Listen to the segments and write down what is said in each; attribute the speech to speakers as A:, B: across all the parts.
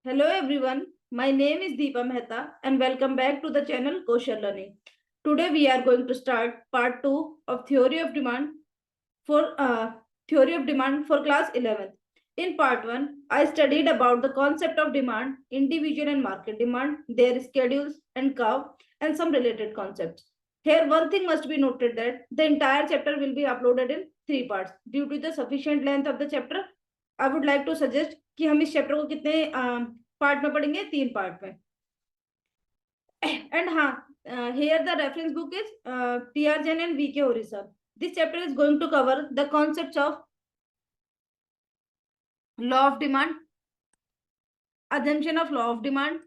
A: Hello everyone, my name is Deepa Mehta and welcome back to the channel Kosher Learning. Today we are going to start part 2 of for theory of demand for class 11th. In part 1, I studied about the concept of demand, individual and market demand, their schedules and curve and some related concepts. Here one thing must be noted that the entire chapter will be uploaded in 3 parts. Due to the sufficient length of the chapter, I would like to suggest कि हम इस chapter को कितने part में पढ़ेंगे 3 part में. And here the reference book is T.R. Jain and V.K. Hori sir. This chapter is going to cover the concepts of law of demand, assumption of law of demand,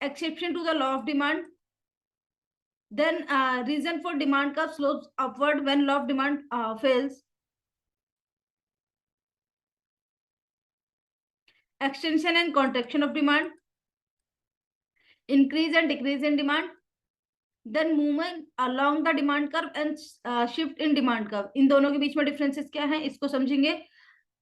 A: exception to the law of demand, then reason for demand curve slopes upward when law of demand fails, extension and contraction of demand, increase and decrease in demand, then movement along the demand curve and shift in demand curve. इन दोनों के बीच में differences क्या है इसको समझेंगे.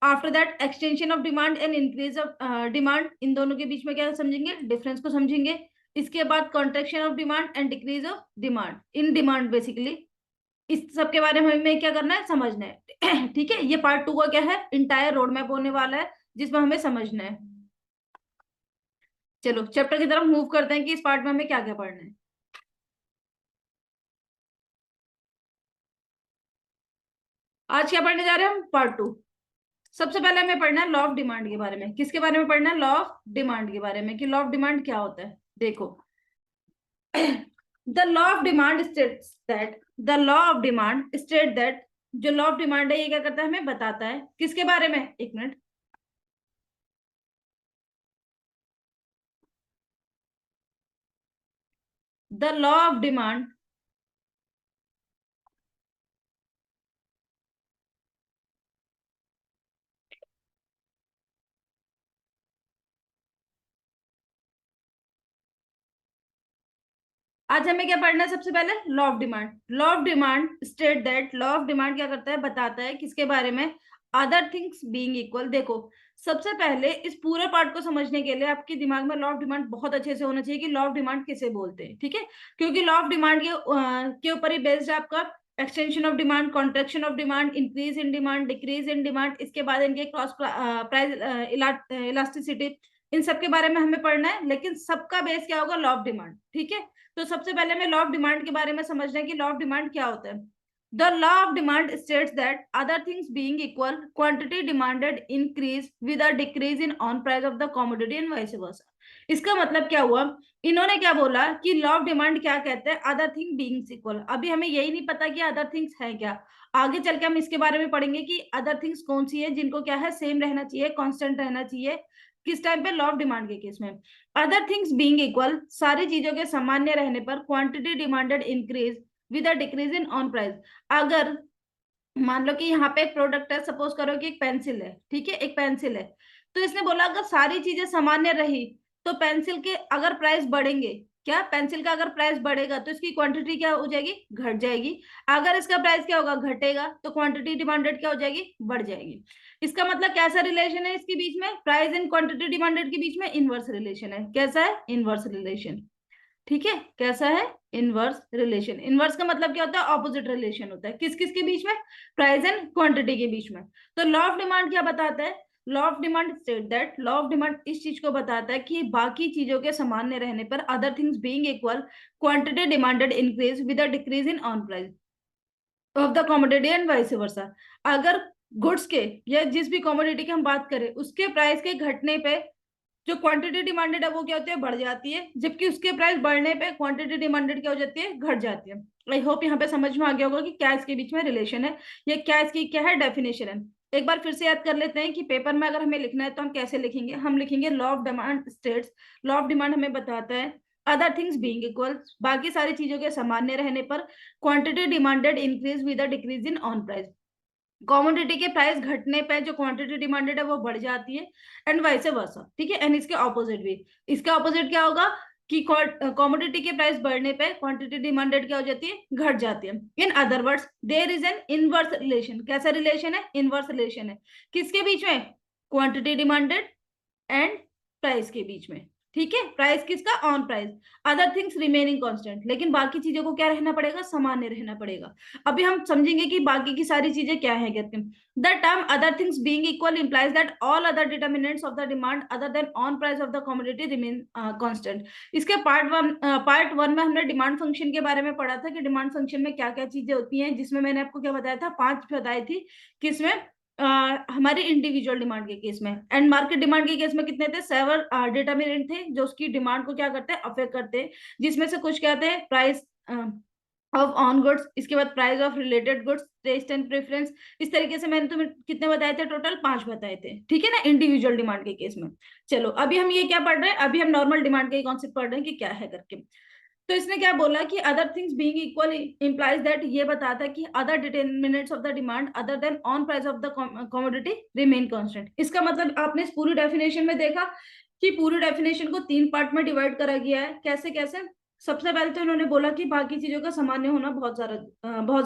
A: After that extension of demand and increase of demand, इन दोनों के बीच में क्या समझेंगे, डिफरेंस को समझेंगे. इसके बाद contraction of demand and decrease of demand in demand. Basically इस सब के बारे में हमें क्या करना है, समझना है. ठीक है, ये पार्ट 2 का क्या है, इंटायर रोड मैप होने वाला है जिसमें हमें समझना है. चलो चैप्टर की तरफ मूव करते हैं कि इस पार्ट में हमें क्या क्या पढ़ना है. आज क्या पढ़ने जा रहे हैं हम, पार्ट 2. सबसे पहले हमें पढ़ना है लॉ ऑफ डिमांड के बारे में. किसके बारे में पढ़ना है, लॉ ऑफ डिमांड के बारे में, कि लॉ ऑफ डिमांड क्या होता है. देखो, the law of demand states that जो लॉ ऑफ डिमांड है ये क्या करता है, हमें बताता है किसके बारे में. एक minute, the law of demand आज हमें क्या पढ़ना है, सबसे पहले law of demand. Law of demand state that, law of demand क्या करता है, बताता है किसके बारे में, अदर थिंग्स बीइंग इक्वल. देखो सबसे पहले इस पूरे पार्ट को समझने के लिए आपके दिमाग में लॉ ऑफ डिमांड बहुत अच्छे से होना चाहिए कि लॉ ऑफ डिमांड किसे बोलते हैं. ठीक है, क्योंकि लॉ ऑफ डिमांड के ऊपर ही बेस्ड है आपका extension of demand, contraction of demand, increase in demand, decrease in demand, इसके बाद इनके क्रॉस प्राइस इलास्टिसिटी, इन सब के बारे में हमें पढ़ना है. लेकिन सबका बेस क्या होगा, लॉ ऑफ डिमांड. ठीक है, तो सबसे पहले हमें लॉ ऑफ डिमांड के बारे में समझना है कि लॉ ऑफ डिमांड क्या होता है. The law of demand states that other things being equal, quantity demanded increase with a decrease in own price of the commodity and vice versa. इसका मतलब क्या हुआ, इन्होंने क्या बोला कि लॉ ऑफ डिमांड क्या कहते हैं, अदर थिंग बीइंग इक्वल. अभी हमें यही नहीं पता कि अदर थिंग्स है क्या. आगे चल के हम इसके बारे में पढ़ेंगे कि अदर थिंग्स कौन सी है जिनको क्या है, सेम रहना चाहिए, कांस्टेंट रहना चाहिए. किस टाइम पे, लॉ ऑफ डिमांड के केस में. अदर थिंग्स बीइंग इक्वल, सारी चीजों के सामान्य रहने पर quantity demanded increase with a decrease in own price. अगर मान लो कि यहाँ पे एक प्रोडक्ट है, सपोज करो कि एक पेंसिल है. ठीक है, एक पेंसिल है, तो इसने बोला अगर सारी चीजें सामान्य रही तो पेंसिल के अगर प्राइस बढ़ेंगे, क्या पेंसिल का अगर प्राइस बढ़ेगा तो इसकी क्वांटिटी क्या हो जाएगी, घट जाएगी. अगर इसका प्राइस क्या होगा, घटेगा, तो क्वांटिटी डिमांडेड क्या हो जाएगी, बढ़ जाएगी. इसका मतलब कैसा रिलेशन है इसके बीच में, प्राइस एंड क्वांटिटी डिमांडेड के बीच में इनवर्स रिलेशन है. कैसा है, इनवर्स रिलेशन. ठीक है, कैसा है, इनवर्स रिलेशन. इनवर्स का मतलब क्या होता है, ऑपोजिट रिलेशन होता है. किस किस के बीच में, प्राइस एंड क्वांटिटी के बीच में. तो लॉ ऑफ डिमांड क्या बताता है, law of demand state that, law of demand इस चीज को बताता है कि बाकी चीजों के सामान्य रहने पर other things being equal, quantity demanded increase with a decrease in own price of the commodity and vice versa. अगर गुड्स के या जिस भी कमोडिटी की हम बात करें उसके प्राइस के घटने पे जो क्वांटिटी डिमांडेड है वो क्या होती है, बढ़ जाती है, जबकि उसके प्राइस बढ़ने पे क्वांटिटी डिमांडेड क्या हो जाती है, घट जाती है. आई होप यहाँ पे समझ में आ गया होगा कि क्या इसके बीच में रिलेशन है या क्या इसकी क्या है डेफिनेशन है. एक बार फिर से याद कर लेते हैं कि पेपर में अगर हमें लिखना है तो हम कैसे लिखेंगे. हम लिखेंगे law of demand states, law of demand हमें बताता है अदर थिंग्स बीइंग इक्वल, बाकी सारी चीजों के सामान्य रहने पर quantity demanded increase with a decrease in own price. Commodity के प्राइस घटने पे जो क्वांटिटी डिमांडेड है वो बढ़ जाती है, एंड वाइस वर्सा. ठीक है, एंड इसके ऑपोजिट भी. इसका ऑपोजिट क्या होगा कि कॉमोडिटी के प्राइस बढ़ने पे क्वांटिटी डिमांडेड क्या हो जाती है, घट जाती है. In other words there is an inverse relation. कैसा रिलेशन है, इनवर्स रिलेशन है. किसके बीच में, क्वांटिटी डिमांडेड एंड प्राइस के बीच में, ठीक है। प्राइस किसका, on price, other things remaining constant, लेकिन बाकी चीजों को क्या रहना पड़ेगा, सामान्य रहना पड़ेगा। अभी हम समझेंगे कि बाकी की सारी चीजें क्या है कहते हैं। The term other things being equal implies that all other determinants of the demand other than own price of the commodity remain constant. इसके पार्ट वन में हमने डिमांड फंक्शन के बारे में पढ़ा था कि डिमांड फंक्शन में क्या क्या चीजें होती हैं, जिसमें मैंने आपको क्या बताया था, 5 बताई थी। किसमें, हमारे इंडिविजुअल डिमांड के केस में। एंड मार्केट डिमांड के केस में कितने थे, 7 डिटर्मिनेंट थे जो उसकी डिमांड को क्या करते हैं, अफेक्ट करते हैं। जिसमें से कुछ क्या थे, प्राइस ऑफ ऑन गुड्स, इसके बाद price of related goods, taste and preference. इस तरीके से मैंने तुम्हें कितने बताए थे, टोटल 5 बताए थे, ठीक है ना, इंडिविजुअल डिमांड के केस में। चलो अभी हम ये क्या पढ़ रहे हैं, अभी हम नॉर्मल डिमांड का कॉन्सेप्ट पढ़ रहे हैं कि क्या है करके। तो इसने क्या बोला कि other things being equal implies that, ये बताता है कि other determinants of the demand other than own price of the commodity remain constant. इसका मतलब आपने इस पूरी डेफिनेशन में देखा कि पूरी डेफिनेशन को 3 पार्ट में डिवाइड करा गया है। कैसे कैसे, सबसे पहले तो इन्होंने बोला कि बाकी चीजों का सामान्य होना बहुत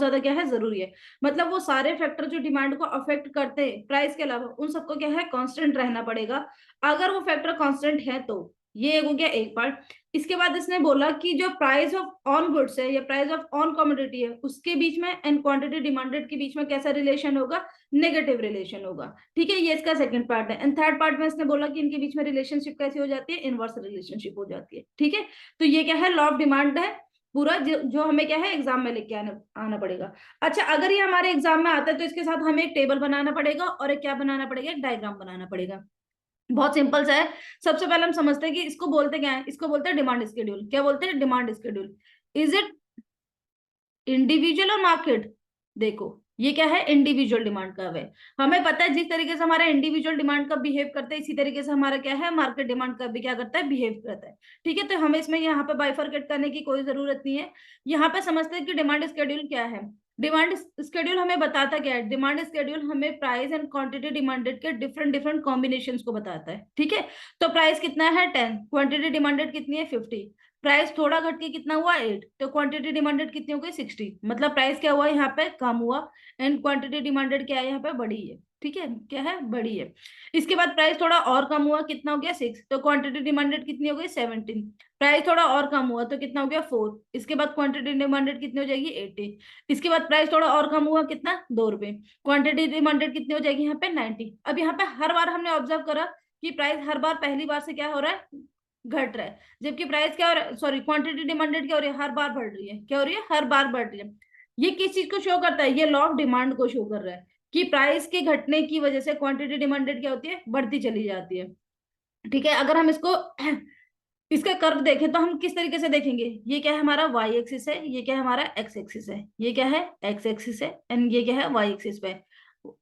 A: ज्यादा क्या है, जरूरी है। मतलब वो सारे फैक्टर जो डिमांड को अफेक्ट करते हैं प्राइस के अलावा, उन सबको क्या है, कांस्टेंट रहना पड़ेगा। अगर वो फैक्टर कांस्टेंट है तो ये हो गया एक पार्ट। इसके बाद इसने बोला कि जो प्राइस ऑफ ऑन गुड्स है या प्राइस ऑफ ऑन कमोडिटी है, उसके बीच में एंड क्वांटिटी डिमांडेड के बीच में कैसा रिलेशन होगा, नेगेटिव रिलेशन होगा, ठीक है। ये इसका सेकंड पार्ट है। एंड थर्ड पार्ट में इसने बोला कि इनके बीच में रिलेशनशिप कैसी हो जाती है, इनवर्स रिलेशनशिप हो जाती है, ठीक है। तो ये क्या है, लॉ ऑफ डिमांड है पूरा, जो हमें क्या है एग्जाम में लेके आना पड़ेगा। अच्छा, अगर ये हमारे एग्जाम में आता है तो इसके साथ हमें एक टेबल बनाना पड़ेगा और एक क्या बनाना पड़ेगा, एक डायग्राम बनाना पड़ेगा। बहुत सिंपल सा है। सबसे पहले हम समझते हैं कि इसको बोलते क्या है, इसको बोलते हैं डिमांड स्केड्यूल। क्या बोलते हैं, demand schedule. Is it individual और मार्केट, देखो ये क्या है, इंडिविजुअल डिमांड कर्व है। हमें पता है जिस तरीके से हमारा इंडिविजुअल डिमांड कर्व बिहेव करता है, इसी तरीके से हमारा क्या है, मार्केट डिमांड कर्व भी क्या करता है, बिहेव करता है, ठीक है। तो हमें इसमें यहाँ पे बाइफरकेट करने की कोई जरूरत नहीं है। यहाँ पे समझते हैं कि डिमांड स्केड्यूल क्या है। डिमांड स्केड्यूल हमें बताता क्या है, डिमांड स्केड्यूल हमें प्राइस एंड क्वांटिटी डिमांडेड के डिफरेंट डिफरेंट कॉम्बिनेशंस को बताता है, ठीक है। तो प्राइस कितना है 10, क्वांटिटी डिमांडेड कितनी है 50, प्राइस थोड़ा घट के कितना हुआ 8, तो क्वांटिटी डिमांडेड कितनी हो गई 60। मतलब प्राइस क्या हुआ यहाँ पे, कम हुआ, एंड क्वांटिटी डिमांडेड क्या है, यहाँ पे बड़ी है, ठीक है, क्या है, बड़ी है। इसके बाद प्राइस थोड़ा और कम हुआ, कितना हो गया 6, तो क्वांटिटी डिमांडेड कितनी हो गई 17। प्राइस थोड़ा और कम हुआ तो कितना हो गया 4, इसके बाद क्वांटिटी डिमांडेड कितनी हो जाएगी 80। इसके बाद प्राइस थोड़ा और कम हुआ, कितना, 2 रुपए, क्वांटिटी डिमांडेड कितनी हो जाएगी यहाँ पे 90। अब यहाँ पे हर बार हमने ऑब्जर्व करा कि प्राइस हर बार पहली बार से क्या हो रहा है, घट रहा है, जबकि प्राइस क्या हो रहा है, सॉरी क्वांटिटी डिमांडेड क्या हो रही है, हर बार बढ़ रही है। क्या हो रही है, हर बार बढ़ रही है। ये किस चीज को शो करता है, ये लॉ ऑफ डिमांड को शो कर रहा है कि प्राइस के घटने की वजह से क्वांटिटी डिमांडेड क्या होती है, बढ़ती चली जाती है, ठीक है। अगर हम इसको इसका कर्व देखें तो हम किस तरीके से देखेंगे, ये क्या है हमारा वाई एक्सिस है, ये क्या है हमारा एक्स एक्सिस है, ये क्या है एक्स एक्सिस है, एंड ये क्या है वाई एक्सिस पे।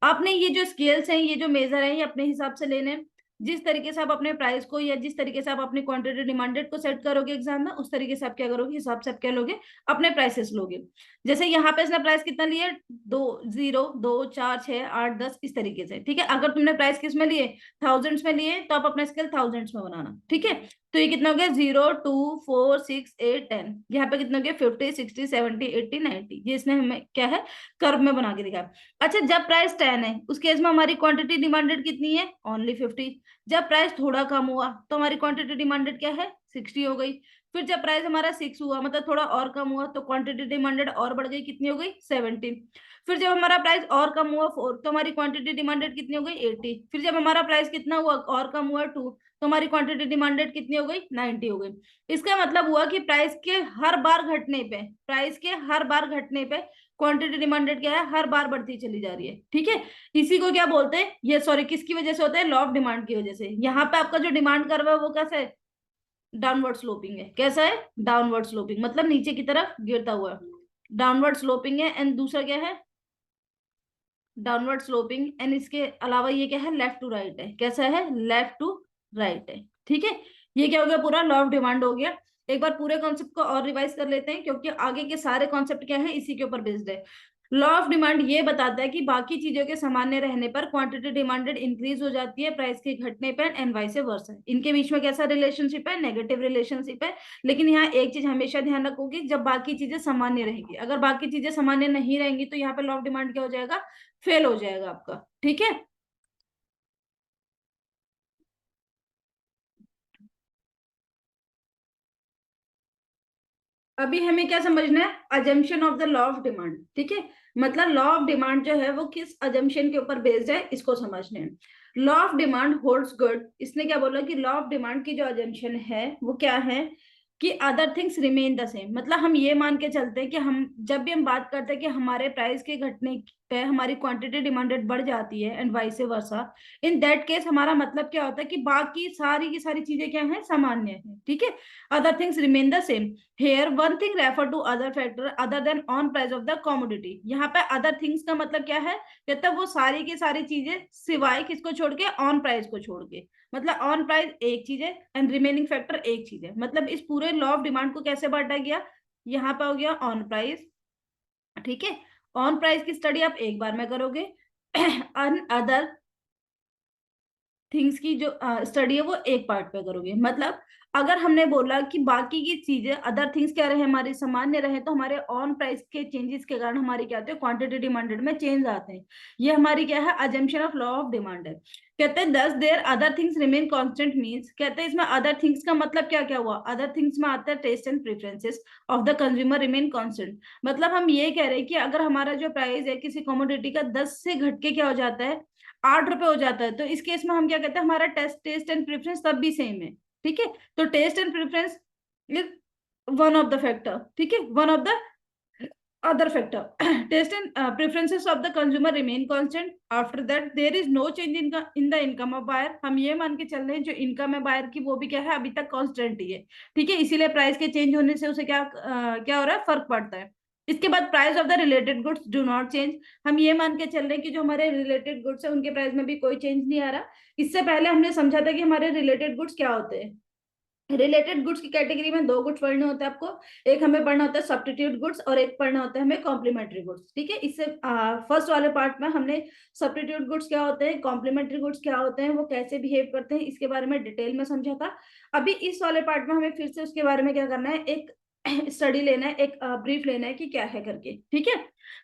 A: आपने ये जो स्केल्स हैं, ये जो मेजर है, ये अपने हिसाब से लेने हैं। जिस तरीके से आप अपने प्राइस को या जिस तरीके से आप अपनी क्वांटिटी डिमांडेड को सेट करोगे एग्जाम में, उस तरीके से आप क्या करोगे, हिसाब से आप क्या लोगे, अपने प्राइसेस लोगे। जैसे यहाँ पे इसने प्राइस कितना लिया, 2 0 2 4 6 8 10, इस तरीके से, ठीक है। अगर तुमने प्राइस किस में लिए, थाउजेंड्स में लिए, तो आप अपना स्केल थाउजेंड्स में बनाना, ठीक है। तो ये कितना हो गया, 0 2 4 6 8 10, यहाँ पे कितना हो गया 50 60 70 80 90। ये इसने हमें क्या है, कर्व में बना के दिखाया। अच्छा, जब प्राइस 10 है उस केस में हमारी क्वांटिटी डिमांडेड कितनी है, ओनली 50। जब प्राइस थोड़ा कम हुआ तो हमारी क्वांटिटी डिमांडेड क्या है, 60 हो गई। फिर जब प्राइस हमारा 6 हुआ, मतलब थोड़ा और कम हुआ, तो क्वांटिटी डिमांडेड और बढ़ गई, कितनी हो गई 70। फिर जब हमारा प्राइस और कम हुआ 4, तो हमारी क्वांटिटी डिमांडेड कितनी हो गई 80। फिर जब हमारा प्राइस कितना हुआ, और कम हुआ 2, तो हमारी क्वांटिटी डिमांडेड कितनी हो गई 90 हो गई। इसका मतलब हुआ कि प्राइस के हर बार घटने पे, प्राइस के हर बार घटने पे क्वांटिटी डिमांडेड क्या है, हर बार बढ़ती चली जा रही है, ठीक है। इसी को क्या बोलते हैं, ये सॉरी किसकी वजह से होता है, लॉ ऑफ डिमांड की वजह से। यहाँ पे आपका जो डिमांड कर्व है वो कैसा है, डाउनवर्ड स्लोपिंग है। कैसा है, डाउनवर्ड स्लोपिंग, मतलब नीचे की तरफ गिरता हुआ, डाउनवर्ड स्लोपिंग है। एंड दूसरा क्या है, डाउनवर्ड स्लोपिंग। एंड इसके अलावा ये क्या है, लेफ्ट टू राइट है। कैसा है, लेफ्ट टू राइट है, ठीक है। ये क्या हो गया, पूरा लॉ ऑफ डिमांड हो गया। एक बार पूरे कॉन्सेप्ट को और रिवाइज कर लेते हैं, क्योंकि आगे के सारे कॉन्सेप्ट क्या है, इसी के ऊपर बेस्ड है। लॉ ऑफ डिमांड ये बताता है कि बाकी चीजों के सामान्य रहने पर क्वांटिटी डिमांडेड इंक्रीज हो जाती है प्राइस के घटने पर, एंड वाइस वर्सा। इनके बीच में कैसा रिलेशनशिप है, नेगेटिव रिलेशनशिप है। लेकिन यहाँ एक चीज हमेशा ध्यान रखोगी, जब बाकी चीजें सामान्य रहेंगी, अगर बाकी चीजें सामान्य नहीं रहेंगी तो यहाँ पे लॉ ऑफ डिमांड क्या हो जाएगा, फेल हो जाएगा आपका, ठीक है। अभी हमें क्या समझना है, assumption of the law of demand, ठीक है। मतलब लॉ ऑफ डिमांड जो है वो किस अजम्पशन के ऊपर बेस्ड है, इसको समझने हैं। Law of demand holds good, इसने क्या बोला कि लॉ ऑफ डिमांड की जो अजम्पशन है वो क्या है कि other things remain the same. मतलब हम ये मान के चलते हैं कि हम जब भी हम बात करते हैं कि हमारे प्राइस के घटने पे हमारी क्वांटिटी डिमांडेड बढ़ जाती है and vice versa, in that case हमारा मतलब क्या होता है कि बाकी सारी की सारी चीजें क्या है, सामान्य है, ठीक है। Other things remain the same. Here, one thing refer to other factor other than on price of the commodity। यहाँ पे other things का मतलब क्या है, कहता है वो सारी की सारी चीजें सिवाय किसको छोड़ के, ऑन प्राइस को छोड़ के। मतलब ऑन प्राइस एक चीज है एंड रिमेनिंग फैक्टर एक चीज है। मतलब इस पूरे लॉ ऑफ डिमांड को कैसे बांटा गया, यहाँ पे हो गया ऑन प्राइस, ठीक है। ऑन प्राइस की स्टडी आप एक बार में करोगे, अदर थिंग्स की जो स्टडी है वो एक पार्ट पे करोगे। मतलब अगर हमने बोला कि बाकी की चीजें अदर थिंग्स क्या रहे, हमारे सामान्य रहे, तो हमारे ऑन प्राइस के चेंजेस के कारण हमारी क्या होती है, क्वांटिटी डिमांडेड में चेंज आते हैं। ये हमारी क्या है, assumption of law of demand है। कहते हैं thus their other things remain constant means, कहते हैं इसमें अदर थिंग्स का मतलब क्या क्या हुआ, अदर थिंग्स में आता है taste and preferences of the consumer remain constant. मतलब हम ये कह रहे हैं कि अगर हमारा जो प्राइस है किसी कमोडिटी का 10 से घट के क्या हो जाता है, 8 रुपए हो जाता है, तो इस केस में हम क्या कहते हैं, हमारा टेस्ट एंड प्रेफरेंस तब भी सेम है, ठीक है। तो taste and preference is one of the factor, ठीक है, one of the other factor। taste and preferences of the consumer remain constant, after that there is no change in the income of buyer। हम ये मान के चल रहे हैं जो इनकम है बायर की वो भी क्या है, अभी तक कांस्टेंट ही है, ठीक है। इसीलिए प्राइस के चेंज होने से उसे क्या हो रहा है, फर्क पड़ता है। इसके बाद price of the related goods do not change. हम ये मान के चल रहे हैं कि जो हमारे रिलेटेड गुड्स है उनके प्राइस में भी कोई चेंज नहीं आ रहा। इससे पहले हमने समझा था कि हमारे रिलेटेड गुड्स क्या होते हैं। रिलेटेड गुड्स की कैटेगरी में दो गुड्स पढ़ने होते हैं आपको, एक हमें पढ़ना होता है सब्स्टिट्यूट गुड्स और एक पढ़ना होता है हमें कॉम्प्लीमेंट्री गुड्स, ठीक है। इससे फर्स्ट वाले पार्ट में हमने सब्स्टिट्यूट गुड्स क्या होते हैं, कॉम्प्लीमेंट्री गुड्स क्या होते हैं, वो कैसे बिहेव करते हैं, इसके बारे में डिटेल में समझा था। अभी इस वाले पार्ट में हमें फिर से उसके बारे में क्या करना है, एक स्टडी लेना है, एक ब्रीफ लेना है कि क्या है करके, ठीक है।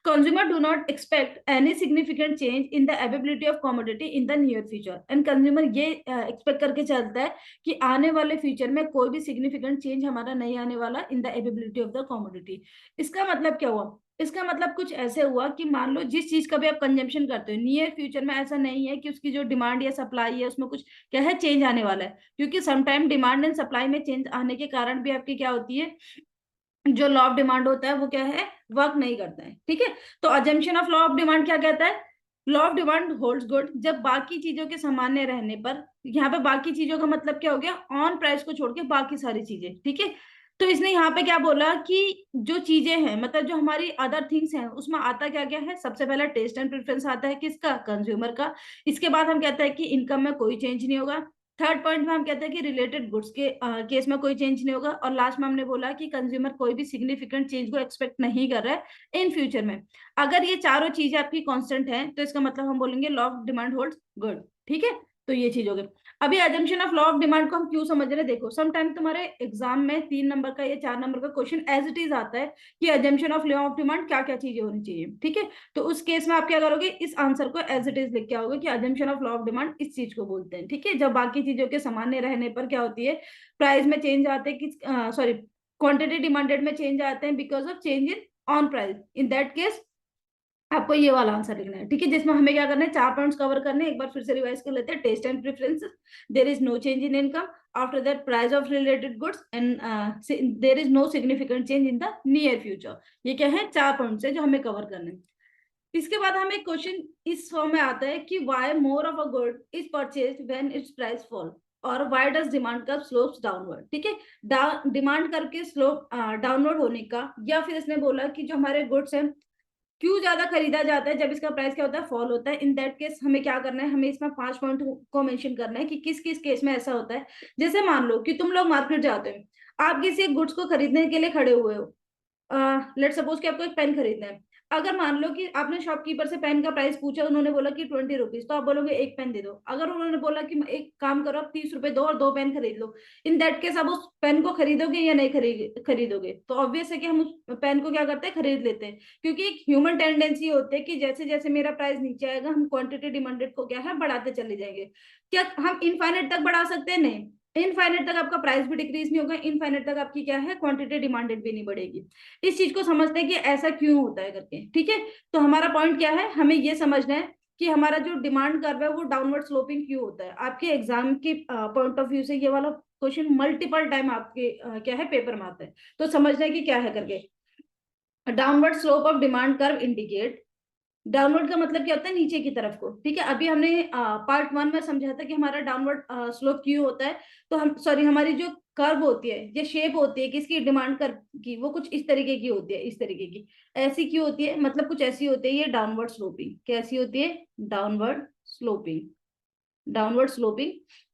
A: Consumer do not expect any significant change in the availability of commodity in the near future. And consumer ये एक्सपेक्ट करके चलता है कि आने वाले फ्यूचर में कोई भी सिग्निफिकेंट चेंज हमारा नहीं आने वाला in the availability of the commodity. इसका मतलब क्या हुआ, इसका मतलब कुछ ऐसे हुआ कि मान लो जिस चीज का भी आप कंजम्पशन करते हो, नियर फ्यूचर में ऐसा नहीं है कि उसकी जो डिमांड या सप्लाई है उसमें कुछ क्या है, चेंज आने वाला है। क्योंकि समटाइम डिमांड एंड सप्लाई में चेंज आने के कारण भी आपकी क्या होती है, जो लॉ ऑफ डिमांड होता है वो क्या है, वर्क नहीं करता है, ठीक है। तो assumption of law of demand क्या कहता है, law of demand holds good जब बाकी चीजों के सामान्य रहने पर। यहाँ पे बाकी चीजों का मतलब क्या हो गया, ऑन प्राइस को छोड़ के बाकी सारी चीजें, ठीक है। तो इसने यहाँ पे क्या बोला कि जो चीजें हैं, मतलब जो हमारी अदर थिंग्स हैं, उसमें आता क्या क्या है, सबसे पहला टेस्ट एंड प्रेफरेंस आता है, किसका, कंज्यूमर का। इसके बाद हम कहते हैं कि इनकम में कोई चेंज नहीं होगा। थर्ड पॉइंट में हम कहते हैं कि रिलेटेड गुड्स के केस में कोई चेंज नहीं होगा। और लास्ट में हमने बोला कि कंज्यूमर कोई भी सिग्निफिकेंट चेंज को एक्सपेक्ट नहीं कर रहा है इन फ्यूचर में। अगर ये चारों चीजें आपकी कांस्टेंट हैं तो इसका मतलब हम बोलेंगे law of demand holds good, ठीक है। तो ये चीज हो गई। अभी assumption of law of demand को हम क्यों समझ रहे हैं, देखो समटाइम तुम्हारे एग्जाम में 3 नंबर का या 4 नंबर का क्वेश्चन एज इट इज आता है कि assumption of law of demand क्या क्या चीजें होनी चाहिए, ठीक है। तो उस केस में आप क्या करोगे, इस आंसर को एज इट इज लिख के आओगे कि assumption of law of demand इस चीज को बोलते हैं, ठीक है। जब बाकी चीजों के सामान्य रहने पर क्या होती है, प्राइस में चेंज आते हैं, किस सॉरी क्वांटिटी डिमांडेड में चेंज आते हैं because of change in own price. In that case आपको ये वाला आंसर लिखना है, ठीक है। जिसमें हमें क्या करना है, 4 पॉइंट्स कवर करने हैं। एक बार फिर से रिवाइज कर लेते हैं। Taste and preferences, there is no change in income, after that price of related goods and there is no significant change in the near future. ये क्या है, 4 पॉइंट्स है जो हमें कवर करने हैं। इसके बाद हमें क्वेश्चन इस फॉर्म में आता है कि why more of a good is purchased when it's price fall, और why does demand curve slopes downward, ठीक है। डिमांड करके स्लोप डाउनवर्ड होने का, या फिर इसने बोला कि जो हमारे गुड्स हैं क्यों ज्यादा खरीदा जाता है जब इसका प्राइस क्या होता है, फॉल होता है। इन दैट केस हमें क्या करना है, हमें इसमें 5 पॉइंट को मेंशन करना है कि किस किस केस में ऐसा होता है। जैसे मान लो कि तुम लोग मार्केट जाते हो, आप किसी गुड्स को खरीदने के लिए खड़े हुए हो। लेट सपोज कि आपको एक पेन खरीदना है। अगर मान लो कि आपने शॉपकीपर से पेन का प्राइस पूछा, उन्होंने बोला कि 20 रुपीज, तो आप बोलोगे एक पेन दे दो। अगर उन्होंने बोला कि एक काम करो आप 30 रुपए दो और 2 पेन खरीद लो, इन दैट केस आप उस पेन को खरीदोगे या नहीं खरीदोगे, तो ऑब्वियस है कि हम उस पेन को क्या करते हैं, खरीद लेते हैं। क्योंकि एक ह्यूमन टेंडेंसी होती है कि जैसे जैसे मेरा प्राइस नीचे आएगा हम क्वांटिटी डिमांडेड को क्या है, बढ़ाते चले जाएंगे। क्या हम इनफाइनाइट तक बढ़ा सकते हैं, नहीं। इनफाइनाइट तक आपका प्राइस भी डिक्रीज नहीं होगा, इनफाइनाइट तक आपकी क्या है क्वांटिटी डिमांडेड भी नहीं बढ़ेगी। इस चीज को समझते हैं कि ऐसा क्यों होता है करके, ठीक है। तो हमारा पॉइंट क्या है, हमें ये समझना है कि हमारा जो डिमांड कर्व है वो डाउनवर्ड स्लोपिंग क्यों होता है। आपके एग्जाम के पॉइंट ऑफ व्यू से ये वाला क्वेश्चन मल्टीपल टाइम आपके क्या है पेपर में आता है, तो समझना है कि क्या है करके। Downward slope of demand curve indicate, downward का मतलब क्या होता है, नीचे की तरफ को, ठीक है। अभी हमने पार्ट 1 में समझा था कि हमारा डाउनवर्ड स्लोप क्यों होता है। तो हम सॉरी हमारी जो कर्व होती है, ये शेप होती है किसकी, डिमांड कर्व की, वो कुछ इस तरीके की होती है, इस तरीके की, ऐसी क्यों होती है, मतलब कुछ ऐसी होती है ये डाउनवर्ड स्लोपिंग। कैसी होती है, downward sloping, downward sloping.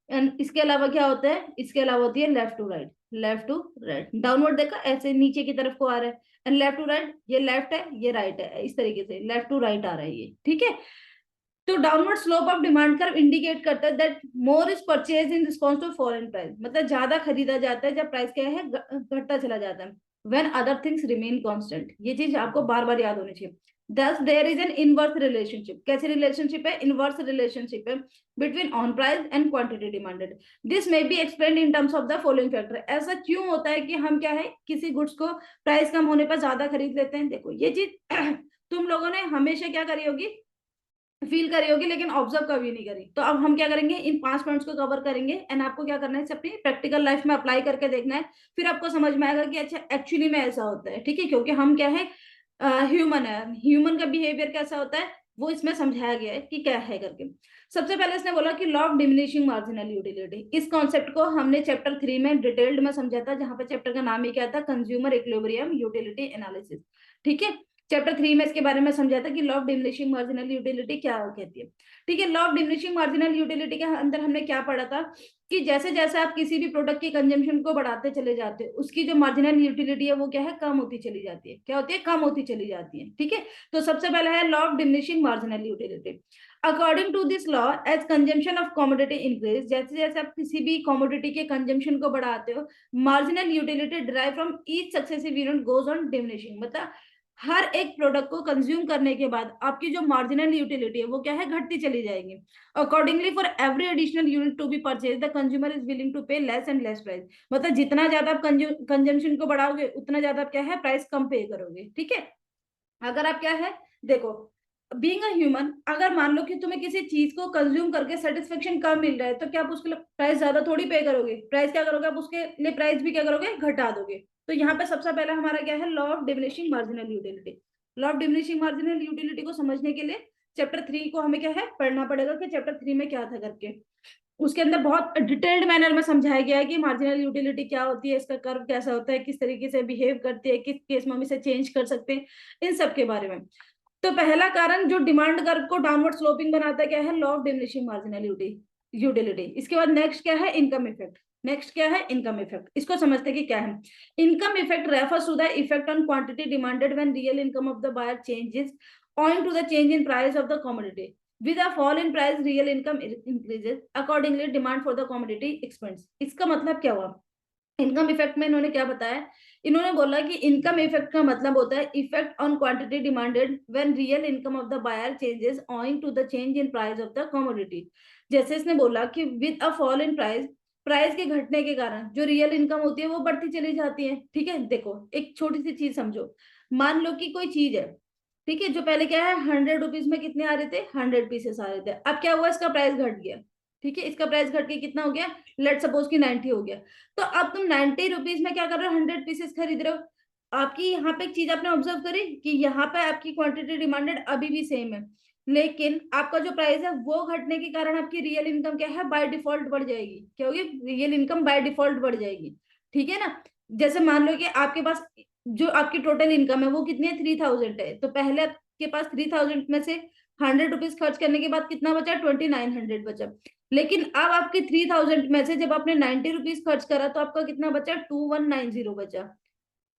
A: And इसके अलावा क्या होता है, इसके अलावा होती है left to right, left to right. Downward देखा ऐसे नीचे की तरफ को आ रहा है, एंड लेफ्ट टू राइट, ये लेफ्ट है ये राइट है, इस तरीके से लेफ्ट टू राइट आ रहा है ये, ठीक है। तो downward slope of demand curve indicate करता है that more is purchase in response to fall in price, मतलब ज्यादा खरीदा जाता है जब प्राइस क्या है घटता चला जाता है। When other things remain constant, ये चीज आपको बार बार याद होनी चाहिए। Thus there is an inverse relationship, कैसे रिलेशनशिप है, इनवर्स रिलेशनशिप है between on price and quantity demanded. This may be explained in terms of the following factor. ऐसा क्यों होता है कि हम क्या है किसी गुड्स को प्राइस कम होने पर ज्यादा खरीद लेते हैं। देखो ये चीज तुम लोगों ने हमेशा क्या करी होगी, फील करी होगी, लेकिन ऑब्जर्व कभी नहीं करी। तो अब हम क्या करेंगे, इन 5 पॉइंट्स को कवर करेंगे, एंड आपको क्या करना है अपनी प्रैक्टिकल लाइफ में अप्लाई करके देखना है। फिर आपको समझ में आएगा कि अच्छा एक्चुअली में ऐसा होता है, ठीक है। क्योंकि हम क्या है ह्यूमन है, ह्यूमन का बिहेवियर कैसा होता है वो इसमें समझाया गया है कि क्या है करके। सबसे पहले इसने बोला कि law of diminishing marginal utility, इस कॉन्सेप्ट को हमने चैप्टर 3 में डिटेल्ड में समझा था, जहां पे चैप्टर का नाम ही क्या था, कंज्यूमर इक्विलिब्रियम यूटिलिटी एनालिसिस, ठीक है। चैप्टर 3 में इसके बारे में समझा था कि law of diminishing marginal utility क्या कहती है, ठीक है। Law of diminishing marginal utility के अंदर हमने क्या पढ़ा था कि जैसे जैसे आप किसी भी प्रोडक्ट की कंजम्पशन को बढ़ाते चले जाते हो, उसकी जो मार्जिनल यूटिलिटी है वो क्या है, कम होती चली जाती है। क्या होती है, कम होती चली जाती है, ठीक है। तो सबसे पहला है law of diminishing marginal utility. According to this law, as consumption of commodity increase, जैसे जैसे आप किसी भी कमोडिटी के कंजम्पशन को बढ़ाते हो, marginal utility derive from each successive unit goes on diminishing, मतलब हर एक प्रोडक्ट को कंज्यूम करने के बाद आपकी जो मार्जिनल यूटिलिटी है वो क्या है, घटती चली जाएगी। Accordingly for every additional unit to be purchase the consumer is willing to pay less and less price, मतलब जितना ज्यादा आप कंजम्पशन को बढ़ाओगे उतना ज्यादा आप क्या है प्राइस कम पे करोगे, ठीक है। अगर आप क्या है, देखो बीइंग अ ह्यूमन, अगर मान लो कि तुम्हें किसी चीज को कंज्यूम करके सेटिस्फेक्शन कम मिल रहा है, तो क्या आप उसके लिए प्राइस ज्यादा थोड़ी पे करोगे, प्राइस क्या करोगे, आप उसके लिए प्राइस भी क्या करोगे, घटा दोगे। तो यहाँ पे सबसे पहला हमारा क्या है, law of diminishing marginal utility. Law of diminishing marginal utility को समझने के लिए चैप्टर 3 को हमें क्या है पढ़ना पड़ेगा कि चैप्टर 3 में क्या था करके। उसके अंदर बहुत डिटेल्ड मैनर में समझाया गया है कि मार्जिनल यूटिलिटी क्या होती है, इसका कर्व कैसा होता है, किस तरीके से बिहेव करती है, किस केस में हम इसे चेंज कर सकते हैं, इन सब के बारे में। तो पहला कारण जो डिमांड कर्व को डाउनवर्ड स्लोपिंग बनाता है क्या है, law of diminishing marginal utility. इसके बाद नेक्स्ट क्या है, इनकम इफेक्ट। नेक्स्ट क्या है, इनकम इफेक्ट। इसको समझते हैं कि क्या है। Income effect refers to the effect on quantity demanded when real income of the buyer changes owing to the change in price of the commodity. With a fall in price, real income increases. Accordingly, demand for the commodity expands. इसका मतलब क्या हुआ, income effect में इन्होंने क्या बताया, इन्होंने बोला कि इनकम इफेक्ट का मतलब होता है effect on quantity demanded when real income of the buyer changes owing to the change in price of the commodity. जैसे इसने बोला कि with a fall in price, price के घटने के कारण जो रियल इनकम होती है वो बढ़ती चली जाती है, ठीक है। देखो एक छोटी सी चीज समझो, मान लो कि कोई चीज है, ठीक है, जो पहले क्या है 100 रुपीज में कितने आ रहे थे, 100 पीसेस आ रहे थे। अब क्या हुआ, इसका प्राइस घट गया, ठीक है, इसका प्राइस घट के कितना हो गया, लेट सपोज की 90 हो गया। तो अब तुम 90 रुपीज में क्या कर रहे हो, 100 पीसेस खरीद रहे हो। आपकी यहाँ पे एक चीज आपने ऑब्जर्व करी कि यहाँ पे आपकी क्वांटिटी डिमांडेड अभी भी सेम है, लेकिन आपका जो प्राइस है वो घटने के कारण आपकी रियल इनकम क्या है, बाय डिफॉल्ट बढ़ जाएगी। क्या होगी, रियल इनकम बाय डिफॉल्ट बढ़ जाएगी, ठीक है ना। जैसे मान लो कि आपके पास जो आपकी टोटल इनकम है वो कितनी है, 3000 है। तो पहले आपके पास 3000 में से 100 रुपीज खर्च करने के बाद कितना बचा, 2900 बचा। लेकिन अब आपके 3000 में से जब आपने 90 रुपीज खर्च करा तो आपका कितना बचा, 2190 बचा,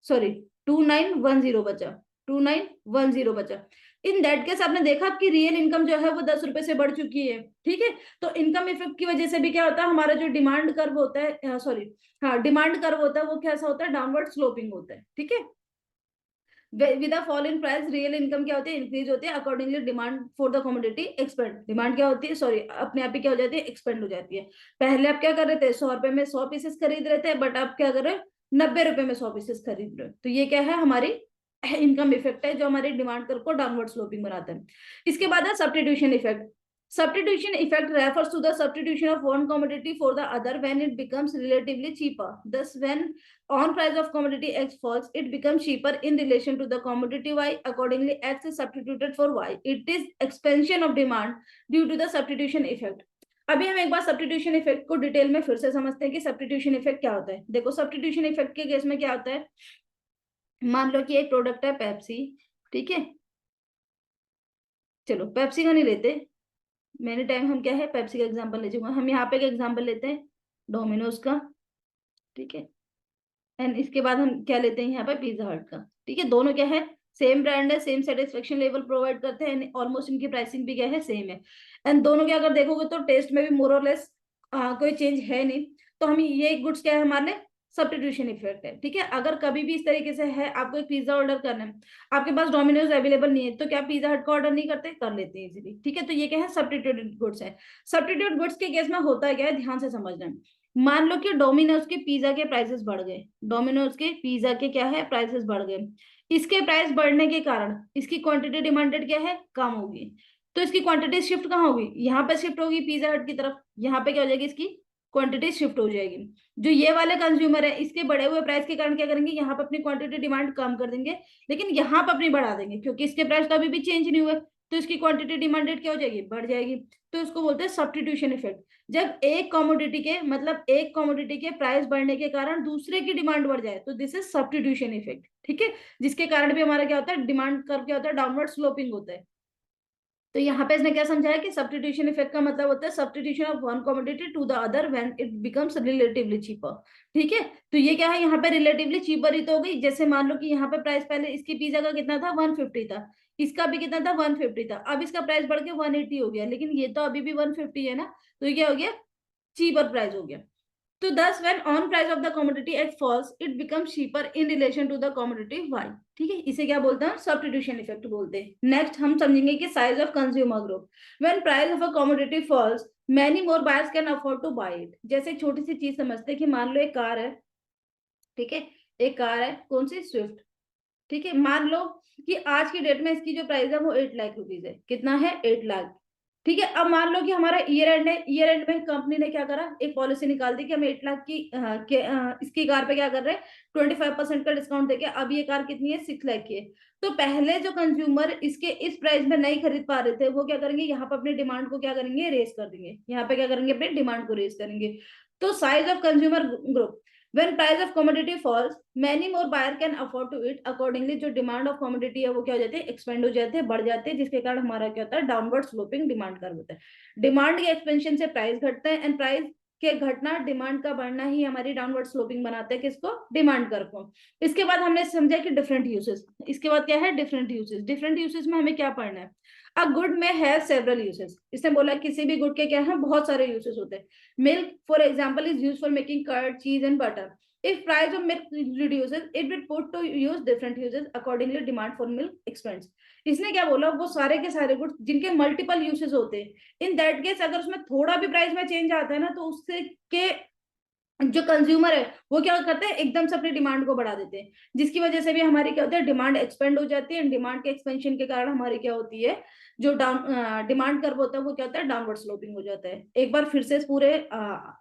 A: सॉरी 2910 बचा, 2910 बचा। इन दैट केस आपने देखा आपकी रियल इनकम जो है वो 10 रुपए से बढ़ चुकी है, ठीक है। तो इनकम इफेक्ट की वजह से भी क्या होता है, हमारा जो डिमांड कर्व होता है, सॉरी हाँ डिमांड कर्व होता है वो कैसा होता है, डाउनवर्ड स्लोपिंग होता है, ठीक है। With a fall in price real income क्या होती है, इंक्रीज होती है, accordingly demand for the commodity expand, demand क्या होती है, सॉरी अपने आप ही क्या हो जाती है, एक्सपेंड हो जाती है। पहले आप क्या कर रहे थे, 100 रुपए में 100 पीसेस खरीद रहे थे, बट आप क्या कर रहे हो, 90 रुपए में 100 पीसेस खरीद रहे हो। तो ये क्या है, हमारी इनकम इफेक्ट है, जो हमारी डिमांड कर्व को डाउनवर्ड स्लोपिंग बनाता है। इसके बाद है substitution effect. Substitution effect refers to the substitution of one commodity for the other when it becomes relatively cheaper. Thus, when on price of commodity X falls, it becomes cheaper in relation to the commodity Y. Accordingly, X is substituted for Y. It is expansion of demand due to the substitution effect. अभी हम एक बार substitution effect को detail में फिर से समझते हैं कि सब्स्टिट्यूशन इफेक्ट क्या होता है। देखो सब्स्टिट्यूशन इफेक्ट के केस में क्या होता है, मान लो कि एक प्रोडक्ट है पेप्सी, ठीक है, चलो पेप्सी का नहीं लेते, मेनी टाइम हम क्या है पेप्सी का एग्जांपल ले चुका, हम यहाँ पे एक एग्जांपल लेते हैं डोमिनोज का, ठीक है, एंड इसके बाद हम क्या लेते हैं यहाँ पे पिज्जा हट का, ठीक है। दोनों क्या है, सेम ब्रांड है, सेम सेटिस्फेक्शन लेवल प्रोवाइड करते हैं, ऑलमोस्ट इनकी प्राइसिंग भी क्या है, सेम है। एंड दोनों के अगर देखोगे तो टेस्ट में भी मोर और लेस कोई चेंज है नहीं। तो हम ये गुड्स क्या है हमारे लिए, सब्स्टिट्यूशन इफेक्ट है, ठीक है। अगर कभी भी इस तरीके से है, आपको एक पिज्जा ऑर्डर करना है, आपके पास डोमिनोज अवेलेबल नहीं है, तो क्या पिज्जा हट का ऑर्डर नहीं करते, कर लेते हैं इजीली, ठीक है। तो ये क्या है, सब्स्टिट्यूटेड गुड्स है। सब्स्टिट्यूट गुड्स के केस में होता है क्या है, ध्यान से समझना है। मान लो कि डोमिनोज के पिज्जा के प्राइसेस बढ़ गए, डोमिनोज के पिज्जा के क्या है, प्राइसेस बढ़ गए। इसके प्राइस बढ़ने के कारण इसकी क्वांटिटी डिमांडेड क्या है, कम होगी। तो इसकी क्वांटिटी शिफ्ट कहाँ होगी, यहाँ पे शिफ्ट होगी पिज्जा हट की तरफ, यहाँ पे क्या हो जाएगी, इसकी क्वांटिटी शिफ्ट हो जाएगी। जो ये वाले कंज्यूमर है, इसके बढ़े हुए प्राइस के कारण क्या करेंगे, यहाँ पे अपनी क्वांटिटी डिमांड कम कर देंगे, लेकिन यहाँ पे अपनी बढ़ा देंगे, क्योंकि इसके प्राइस तो अभी भी चेंज नहीं हुए, तो इसकी क्वांटिटी डिमांडेड क्या हो जाएगी, बढ़ जाएगी। तो इसको बोलते हैं सब्स्टिट्यूशन इफेक्ट। जब एक कमोडिटी के मतलब एक कमोडिटी के प्राइस बढ़ने के कारण दूसरे की डिमांड बढ़ जाए, तो दिस इज सब्स्टिट्यूशन इफेक्ट, ठीक है। जिसके कारण भी हमारा क्या होता है, डिमांड कर्व क्या होता है, डाउनवर्ड स्लोपिंग होता है। तो यहाँ पे इसने क्या समझाया कि सब्स्टिट्यूशन इफेक्ट का मतलब होता है substitution of one commodity to the other when it becomes relatively cheaper, ठीक है। तो ये क्या है, यहाँ पे रिलेटिवली चीपर ही तो हो गई। जैसे मान लो कि यहाँ पे प्राइस पहले इसकी पिज्जा का कितना था, 150 था, इसका भी कितना था, 150 था, अब इसका प्राइस बढ़ के 180 हो गया, लेकिन ये तो अभी भी 150 है ना, तो ये क्या हो गया, चीपर प्राइस हो गया। तो thus when on price of the commodity X falls, it becomes cheaper in relation to the commodity Y, ठीक है। इसे क्या बोलते हैं, सब्स्टिट्यूशन इफेक्ट बोलते हैं। नेक्स्ट हम समझेंगे कि size of consumer group. When price of a commodity falls, many more buyers can afford to buy it. जैसे एक छोटी सी चीज समझते हैं कि मान लो एक कार है, ठीक है, एक कार है, कौन सी, स्विफ्ट, ठीक है। मान लो कि आज की डेट में इसकी जो प्राइस है वो 8 लाख रुपीज है, कितना है, 8 लाख, ठीक है। अब मान लो कि हमारा ईयर एंड है, ईयर एंड में कंपनी ने क्या करा, एक पॉलिसी निकाल दी कि हम 8 लाख की इसकी कार पे क्या कर रहे हैं, 25% का डिस्काउंट देके अब ये कार कितनी है, 6 लाख की है। तो पहले जो कंज्यूमर इसके इस प्राइस में नहीं खरीद पा रहे थे, वो क्या करेंगे, यहाँ पे अपने डिमांड को क्या करेंगे, रेस कर देंगे, यहाँ पे क्या करेंगे, अपने डिमांड को रेस करेंगे। तो size of consumer group, when price of commodity falls, many more buyer can afford to it. Accordingly, जो डिमांड ऑफ कमोडिटी है वो क्या हो जाती है, एक्सपेंड हो जाते हैं, बढ़ जाते हैं, जिसके कारण हमारा क्या होता है, डाउनवर्ड स्लोपिंग डिमांड कर्व होता है। डिमांड के एक्सपेंशन से प्राइस घटता है, एंड प्राइस के घटना, डिमांड का बढ़ना ही हमारी डाउनवर्ड स्लोपिंग बनाते हैं, किसको, डिमांड कर्व को। इसके बाद हमने समझा कि डिफरेंट यूसेस, इसके बाद क्या है, डिफरेंट यूसेस। डिफरेंट यूसेस में हमें क्या पढ़ना है, अ गुड में हैव सेवरल यूसेस। इसने बोला किसी भी गुड के क्या है, बहुत सारे यूसेस होते हैं। Milk for example is used for making curd, cheese and butter. If price of milk reduces, it will put to use different uses. Accordingly, demand for milk expands. इसने क्या बोला, वो सारे के सारे गुड्स जिनके मल्टीपल यूसेस होते हैं, इन दैट केस अगर उसमें थोड़ा भी प्राइस में चेंज आता है ना, तो उससे के जो कंज्यूमर है वो क्या करते हैं, एकदम से अपनी डिमांड को बढ़ा देते हैं, जिसकी वजह से भी हमारी क्या होती है, डिमांड एक्सपेंड हो जाती है। डिमांड के एक्सपेंशन के कारण हमारी क्या होती है, जो डाउन डिमांड कर्व होता है वो क्या होता है, डाउनवर्ड स्लोपिंग हो जाता है। एक बार फिर से पूरे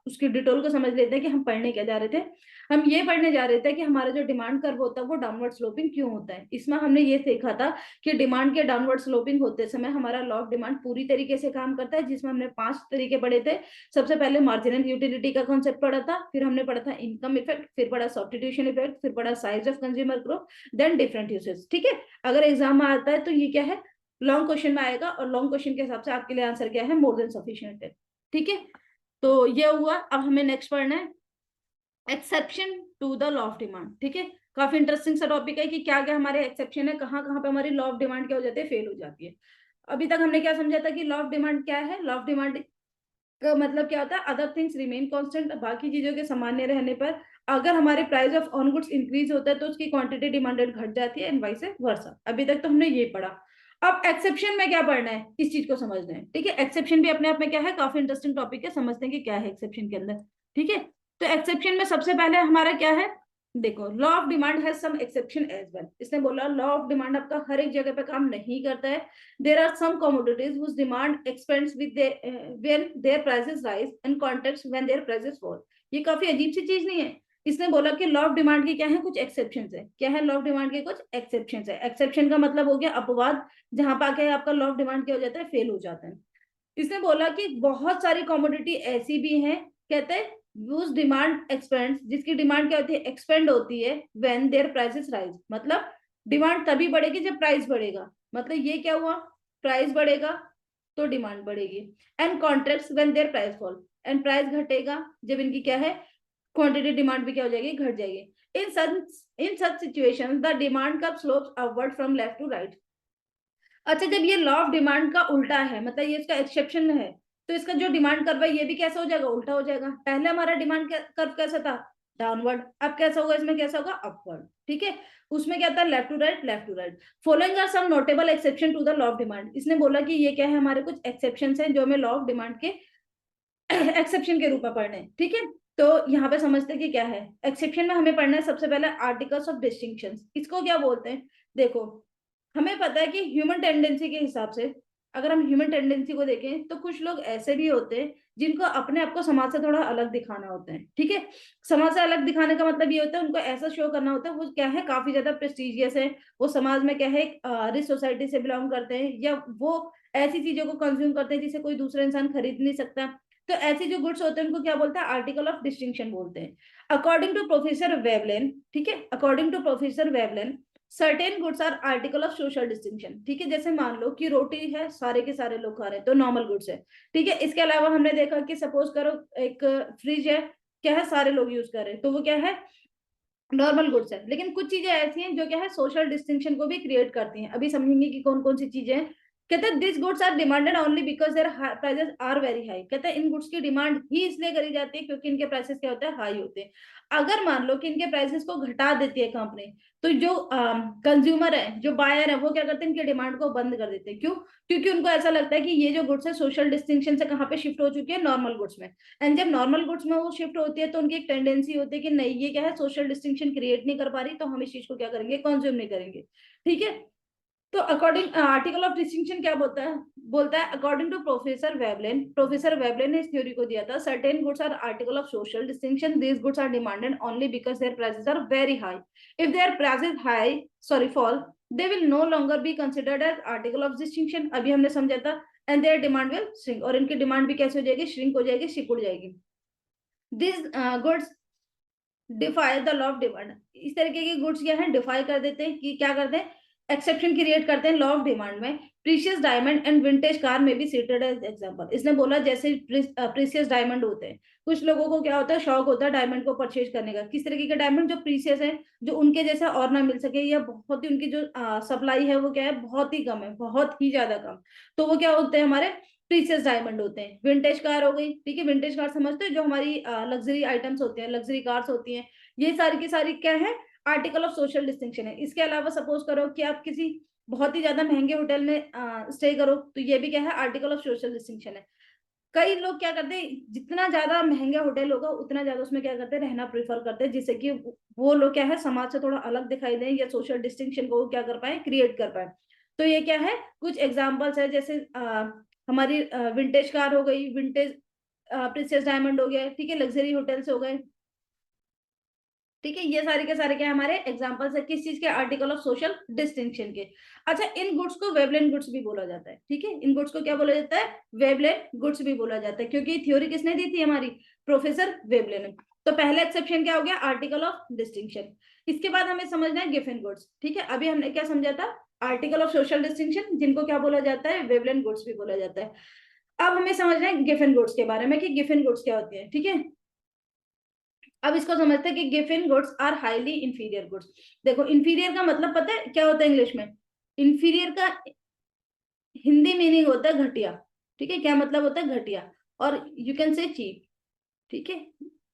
A: उसकी डिटेल को समझ लेते हैं कि हम पढ़ने क्या जा रहे थे। हम ये पढ़ने जा रहे थे कि हमारा जो डिमांड कर्व होता है वो डाउनवर्ड स्लोपिंग क्यों होता है। इसमें हमने ये देखा था कि डिमांड के डाउनवर्ड स्लोपिंग होते समय हमारा लॉ ऑफ डिमांड पूरी तरीके से काम करता है, जिसमें हमने 5 तरीके पढ़े थे। सबसे पहले मार्जिनल यूटिलिटी का कॉन्सेप्ट पढ़ा था, फिर हमने पढ़ा था इनकम इफेक्ट, फिर पढ़ा सब्स्टिट्यूशन इफेक्ट, फिर पढ़ा size of consumer group, then different usage, ठीक है। अगर एग्जाम में आता है तो ये क्या है, लॉन्ग क्वेश्चन में आएगा, और लॉन्ग क्वेश्चन के हिसाब से आपके लिए आंसर क्या है, मोर देन सफिशिएंट है, ठीक है। तो ये हुआ। अब हमें नेक्स्ट पढ़ना है exception to the law of demand, ठीक है। काफी इंटरेस्टिंग सा टॉपिक है कि क्या क्या हमारे एक्सेप्शन है, कहाँ कहाँ पे हमारी लॉ ऑफ डिमांड क्या हो जाती है, फेल हो जाती है। अभी तक हमने क्या समझा था कि लॉ ऑफ डिमांड क्या है, लॉ ऑफ डिमांड का मतलब क्या होता है, अदर थिंग्स रिमेन कांस्टेंट, बाकी चीजों के सामान्य रहने पर अगर हमारे price of on goods increase होता है तो उसकी क्वांटिटी डिमांडेड घट जाती है एंड वाइस वर्सा। अभी तक तो हमने ये पढ़ा। अब एक्सेप्शन में क्या पढ़ना है, इस चीज को समझना है। ठीक है, एक्सेप्शन भी अपने आप में क्या है, काफी इंटरेस्टिंग टॉपिक है, समझते हैं कि क्या है एक्सेप्शन के अंदर। ठीक है, तो एक्सेप्शन में सबसे पहले हमारा क्या है, देखो law of demand has some exception as well. इसने बोला लॉ ऑफ डिमांड आपका हर एक जगह पे काम नहीं करता है। There are some commodities whose demand expands with when their prices rise and contracts when their prices fall. ये काफी अजीब सी चीज नहीं है। इसने बोला कि लॉ ऑफ डिमांड के क्या है, कुछ एक्सेप्शन है। क्या है लॉ ऑफ डिमांड के कुछ एक्सेप्शन है। एक्सेप्शन का मतलब हो गया अपवाद, जहां पर आके आपका लॉ ऑफ डिमांड क्या हो जाता है, फेल हो जाता है। इसने बोला कि बहुत सारी कमोडिटी ऐसी भी हैं, कहते हैं यूज डिमांड एक्सपेंड, जिसकी डिमांड क्या होती है, एक्सपेंड होती है व्हेन देयर प्राइसेस राइज। मतलब डिमांड तभी बढ़ेगी जब प्राइस बढ़ेगा। मतलब ये क्या हुआ, प्राइस बढ़ेगा तो डिमांड बढ़ेगी। And contracts when there price fall, and price घटेगा जब इनकी क्या है, क्वांटिटी डिमांड भी क्या हो जाएगी, घट जाएगी। In such situations the demand curve slopes upward from left to right. अच्छा, जब ये लॉ ऑफ डिमांड का उल्टा है, मतलब ये इसका एक्सेप्शन में है, तो इसका जो डिमांड कर्व है ये भी कैसा हो जाएगा, उल्टा हो जाएगा। पहले हमारा डिमांड कर्व कैसा था, डाउनवर्ड, अब कैसा होगा, इसमें कैसा होगा, अपवर्ड। ठीक है, उसमें क्या था, left to right, left to right. Following are some notable exception to the law of demand. इसने बोला कि ये क्या है, हमारे कुछ एक्सेप्शन है जो हमें लॉ ऑफ डिमांड के एक्सेप्शन के रूप में पढ़ने। ठीक है, तो यहाँ पे समझते हैं कि क्या है एक्सेप्शन में। हमें पढ़ना है सबसे पहले आर्टिकल्स ऑफ डिस्टिंक्शन। इसको क्या बोलते हैं, देखो हमें पता है कि ह्यूमन टेंडेंसी के हिसाब से, अगर हम ह्यूमन टेंडेंसी को देखें तो कुछ लोग ऐसे भी होते हैं जिनको अपने आप को समाज से थोड़ा अलग दिखाना होता है। ठीक है, समाज से अलग दिखाने का मतलब ये होता है उनको ऐसा शो करना होता है वो क्या है, काफी ज्यादा प्रेस्टिजियस है, वो समाज में क्या है, रिच सोसाइटी से बिलोंग करते हैं, या वो ऐसी चीजों को कंज्यूम करते हैं जिसे कोई दूसरा इंसान खरीद नहीं सकता। तो ऐसे जो गुड्स होते हैं उनको क्या बोलते हैं, आर्टिकल ऑफ डिस्टिंक्शन बोलते हैं, अकॉर्डिंग टू प्रोफेसर वेवलेन। ठीक है, according to professor Veblen certain goods are article of social distinction. ठीक है, जैसे मान लो कि रोटी है, सारे के सारे लोग खा रहे हैं तो नॉर्मल गुड्स है। ठीक है, इसके अलावा हमने देखा कि सपोज करो एक फ्रिज है, क्या है, सारे लोग यूज कर रहे हैं तो वो क्या है, नॉर्मल गुड्स है। लेकिन कुछ चीजें ऐसी हैं जो क्या है, सोशल डिस्टिंक्शन को भी क्रिएट करती हैं। अभी समझेंगे कि कौन कौन सी चीजें हैं। कहते हैं this goods are demanded only because their prices are very high. कहते हैं इन गुड्स की डिमांड ही इसलिए करी जाती है क्योंकि इनके प्राइसेस क्या होते हैं, हाई होते हैं। अगर मान लो कि इनके प्राइसेस को घटा देती है कंपनी, तो जो कंज्यूमर है, जो बायर है, वो क्या करते हैं, इनके डिमांड को बंद कर देते हैं। क्यों, क्योंकि उनको ऐसा लगता है कि ये जो गुड्स है सोशल डिस्टिंक्शन से कहाँ पे शिफ्ट हो चुकी है, नॉर्मल गुड्स में। एंड जब नॉर्मल गुड्स में वो शिफ्ट होती है तो उनकी एक टेंडेंसी होती है कि नहीं ये क्या है, सोशल डिस्टिंक्शन क्रिएट नहीं कर पा रही, तो हम इस चीज को क्या करेंगे, कंज्यूम नहीं करेंगे। ठीक है, तो अकॉर्डिंग आर्टिकल ऑफ डिस्टिंक्शन क्या बोलता है according to professor Veblen. Professor Veblen ने इस थ्योरी को दिया था, certain goods are article of social distinction, these goods are demanded only because their prices are very high. If their prices high sorry fall, they will no longer be considered as article of distinction. अभी हमने समझा था, and their demand will shrink, और इनकी demand भी कैसे हो जाएगी, श्रिंक हो जाएगी, सिकुड़ जाएगी। This goods defy the law of demand. इस तरीके के गुड्स क्या है, डिफाई कर देते हैं, कि क्या करते हैं, एक्सेप्शन क्रिएट करते हैं लॉ ऑफ डिमांड में। Precious diamond and vintage car में भी सीटेड एज एग्जांपल। इसने बोला जैसे प्रीशियस डायमंड होते हैं, कुछ लोगों को क्या होता है, शौक होता है डायमंड को परचेज करने का। किस तरीके के डायमंड, जो प्रीशियस है, जो उनके जैसा और ना मिल सके, या बहुत ही उनकी जो सप्लाई है वो क्या है, बहुत ही कम है, बहुत ही ज्यादा कम, तो वो क्या होते हैं, हमारे प्रीशियस डायमंड होते हैं। विंटेज कार हो गई, ठीक है, विंटेज कार समझते हैं, जो हमारी लग्जरी आइटम्स होती हैं, लग्जरी कार्स होती हैं, ये सारी की सारी क्या है, आर्टिकल ऑफ सोशल डिस्टिंक्शन है। इसके अलावा सपोज करो कि आप किसी बहुत ही ज्यादा महंगे होटल में स्टे करो, तो ये भी क्या है, आर्टिकल ऑफ सोशल डिस्टिंक्शन है। कई लोग क्या करते हैं, जितना ज्यादा महंगा होटल होगा उतना ज्यादा उसमें क्या करते हैं, रहना प्रेफर करते हैं, जिससे कि वो लोग क्या है, समाज से थोड़ा अलग दिखाई दें, या सोशल डिस्टिंक्शन को क्या कर पाए, क्रिएट कर पाए। तो ये क्या है, कुछ एग्जाम्पल्स है, जैसे हमारी विंटेज कार हो गई, विंटेज प्रिंसेस डायमंड हो गया, ठीक है, लग्जरी होटल्स हो गए। ठीक है, ये सारे के सारे क्या हमारे एग्जांपल्स है, किस चीज के, आर्टिकल ऑफ सोशल डिस्टिंक्शन के। अच्छा, इन गुड्स को वेवलेन गुड्स भी बोला जाता है। ठीक है, इन गुड्स को क्या बोला जाता है, वेवलेन गुड्स भी बोला जाता है, क्योंकि थ्योरी किसने दी थी, हमारी प्रोफेसर वेवलेन ने। तो पहला एक्सेप्शन क्या हो गया, आर्टिकल ऑफ डिस्टिंक्शन। इसके बाद हमें समझना है गिवन गुड्स। ठीक है, अभी हमने क्या समझा था, आर्टिकल ऑफ सोशल डिस्टिंक्शन, जिनको क्या बोला जाता है, वेवलेन गुड्स भी बोला जाता है। अब हमें समझना है गिवन गुड्स के बारे में, कि गिवन गुड्स क्या होती है। ठीक है, अब इसको समझते हैं कि गिवन goods are highly inferior goods. देखो इंफीरियर का मतलब पता है क्या होता है इंग्लिश में, इंफीरियर का हिंदी मीनिंग होता है घटिया। ठीक है, क्या मतलब होता है, घटिया, और यू कैन से चीप। ठीक है,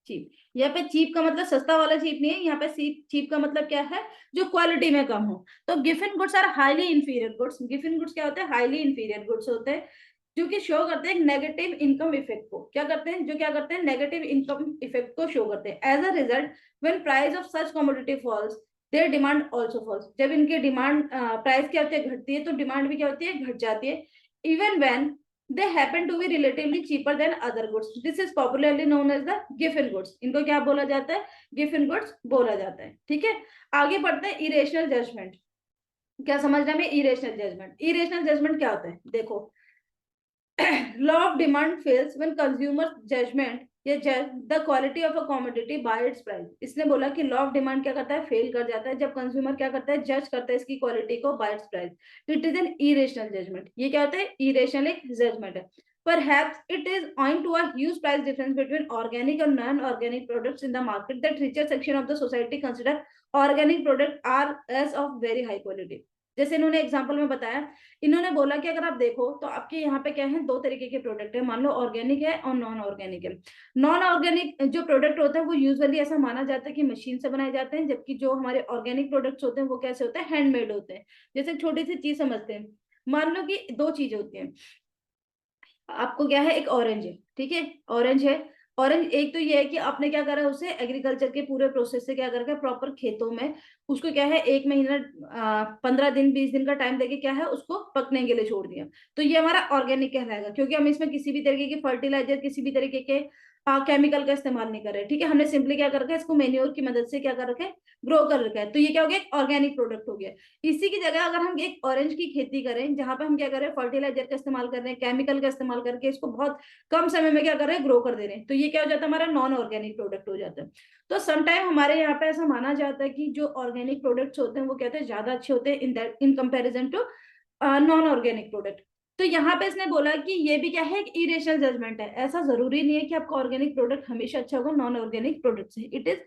A: चीप। यहाँ पे चीप का मतलब सस्ता वाला चीप नहीं है, यहाँ पे चीप का मतलब क्या है, जो क्वालिटी में कम हो। तो Giffen goods are highly inferior goods. Giffen goods क्या होते हैं, हाईली इंफीरियर गुड्स होते हैं, जो कि शो करते हैं नेगेटिव इनकम इफेक्ट को। क्या करते हैं, जो क्या करते हैं, नेगेटिव इनकम इफेक्ट को शो करते हैं। As a result when price of such commodity falls their demand also falls. जब इनकी डिमांड प्राइस क्या होती है, घटती है, तो डिमांड भी क्या होती है, घट जाती है। Even when they happen to be relatively cheaper than other goods. This is popularly known as the giffen goods. इनको क्या बोला जाता है, giffen goods बोला जाता है। ठीक है, आगे बढ़ते हैं irrational judgment। क्या समझना में irrational judgment? irrational judgment क्या होता है, देखो law of demand fails when consumer judgment या जज the quality of a commodity bye its price. इसने बोला कि लॉ ऑफ डिमांड क्या करता है, फेल कर जाता है जब कंज्यूमर क्या करता है, जज करता है इसकी क्वालिटी को by its price. It is an irrational judgement. ये क्या होता है, इरेशनल एक जजमेंट है। Perhaps it is owing to a huge price difference between organic and non-organic products in the market that richer section of the society consider organic product are as of very high quality। जैसे इन्होंने example में बताया, इन्होंने बोला कि अगर आप देखो तो आपके यहाँ पे क्या है, दो तरीके के प्रोडक्ट है, मान लो ऑर्गेनिक है और नॉन ऑर्गेनिक है। नॉन ऑर्गेनिक जो प्रोडक्ट होता है वो यूजुअली ऐसा माना जाता है कि मशीन से बनाए जाते हैं, जबकि जो हमारे ऑर्गेनिक प्रोडक्ट्स होते हैं वो कैसे होते हैं, हैंडमेड होते हैं। जैसे छोटी सी चीज समझते हैं, मान लो कि दो चीजें होती हैं, आपको क्या है, एक ऑरेंज है, ठीक है, ऑरेंज है। ऑरेंज एक तो ये है कि आपने क्या करा, उसे एग्रीकल्चर के पूरे प्रोसेस से क्या करके प्रॉपर खेतों में उसको क्या है, 1 महीना 15 दिन 20 दिन का टाइम देके क्या है, उसको पकने के लिए छोड़ दिया। तो ये हमारा ऑर्गेनिक कहलाएगा, क्योंकि हम इसमें किसी भी तरीके की फर्टिलाइजर, किसी भी तरीके के केमिकल का इस्तेमाल नहीं कर रहे। ठीक है, हमने सिंपली क्या कर रखा है, इसको मेन्योर की मदद से क्या कर रखा है, ग्रो कर रखा है। तो ये क्या हो गया, एक ऑर्गेनिक प्रोडक्ट हो गया। इसी की जगह अगर हम एक ऑरेंज की खेती करें, जहां पे हम क्या कर रहे हैं, फर्टिलाइजर का इस्तेमाल कर रहे हैं, केमिकल का इस्तेमाल करके इसको बहुत कम समय में क्या कर रहे हैं, ग्रो कर दे रहे हैं, तो ये क्या हो जाता है, हमारा नॉन ऑर्गेनिक प्रोडक्ट हो जाता है। तो समटाइम हमारे यहाँ पे ऐसा माना जाता है कि जो ऑर्गेनिक प्रोडक्ट्स होते हैं वो कहते हैं ज्यादा अच्छे होते हैं in comparison to non organic product. तो यहाँ पे इसने बोला कि ये भी क्या है, एक इरेशनल जजमेंट है। ऐसा जरूरी नहीं है कि आपका ऑर्गेनिक प्रोडक्ट हमेशा अच्छा होगा नॉन ऑर्गेनिक प्रोडक्ट से। It is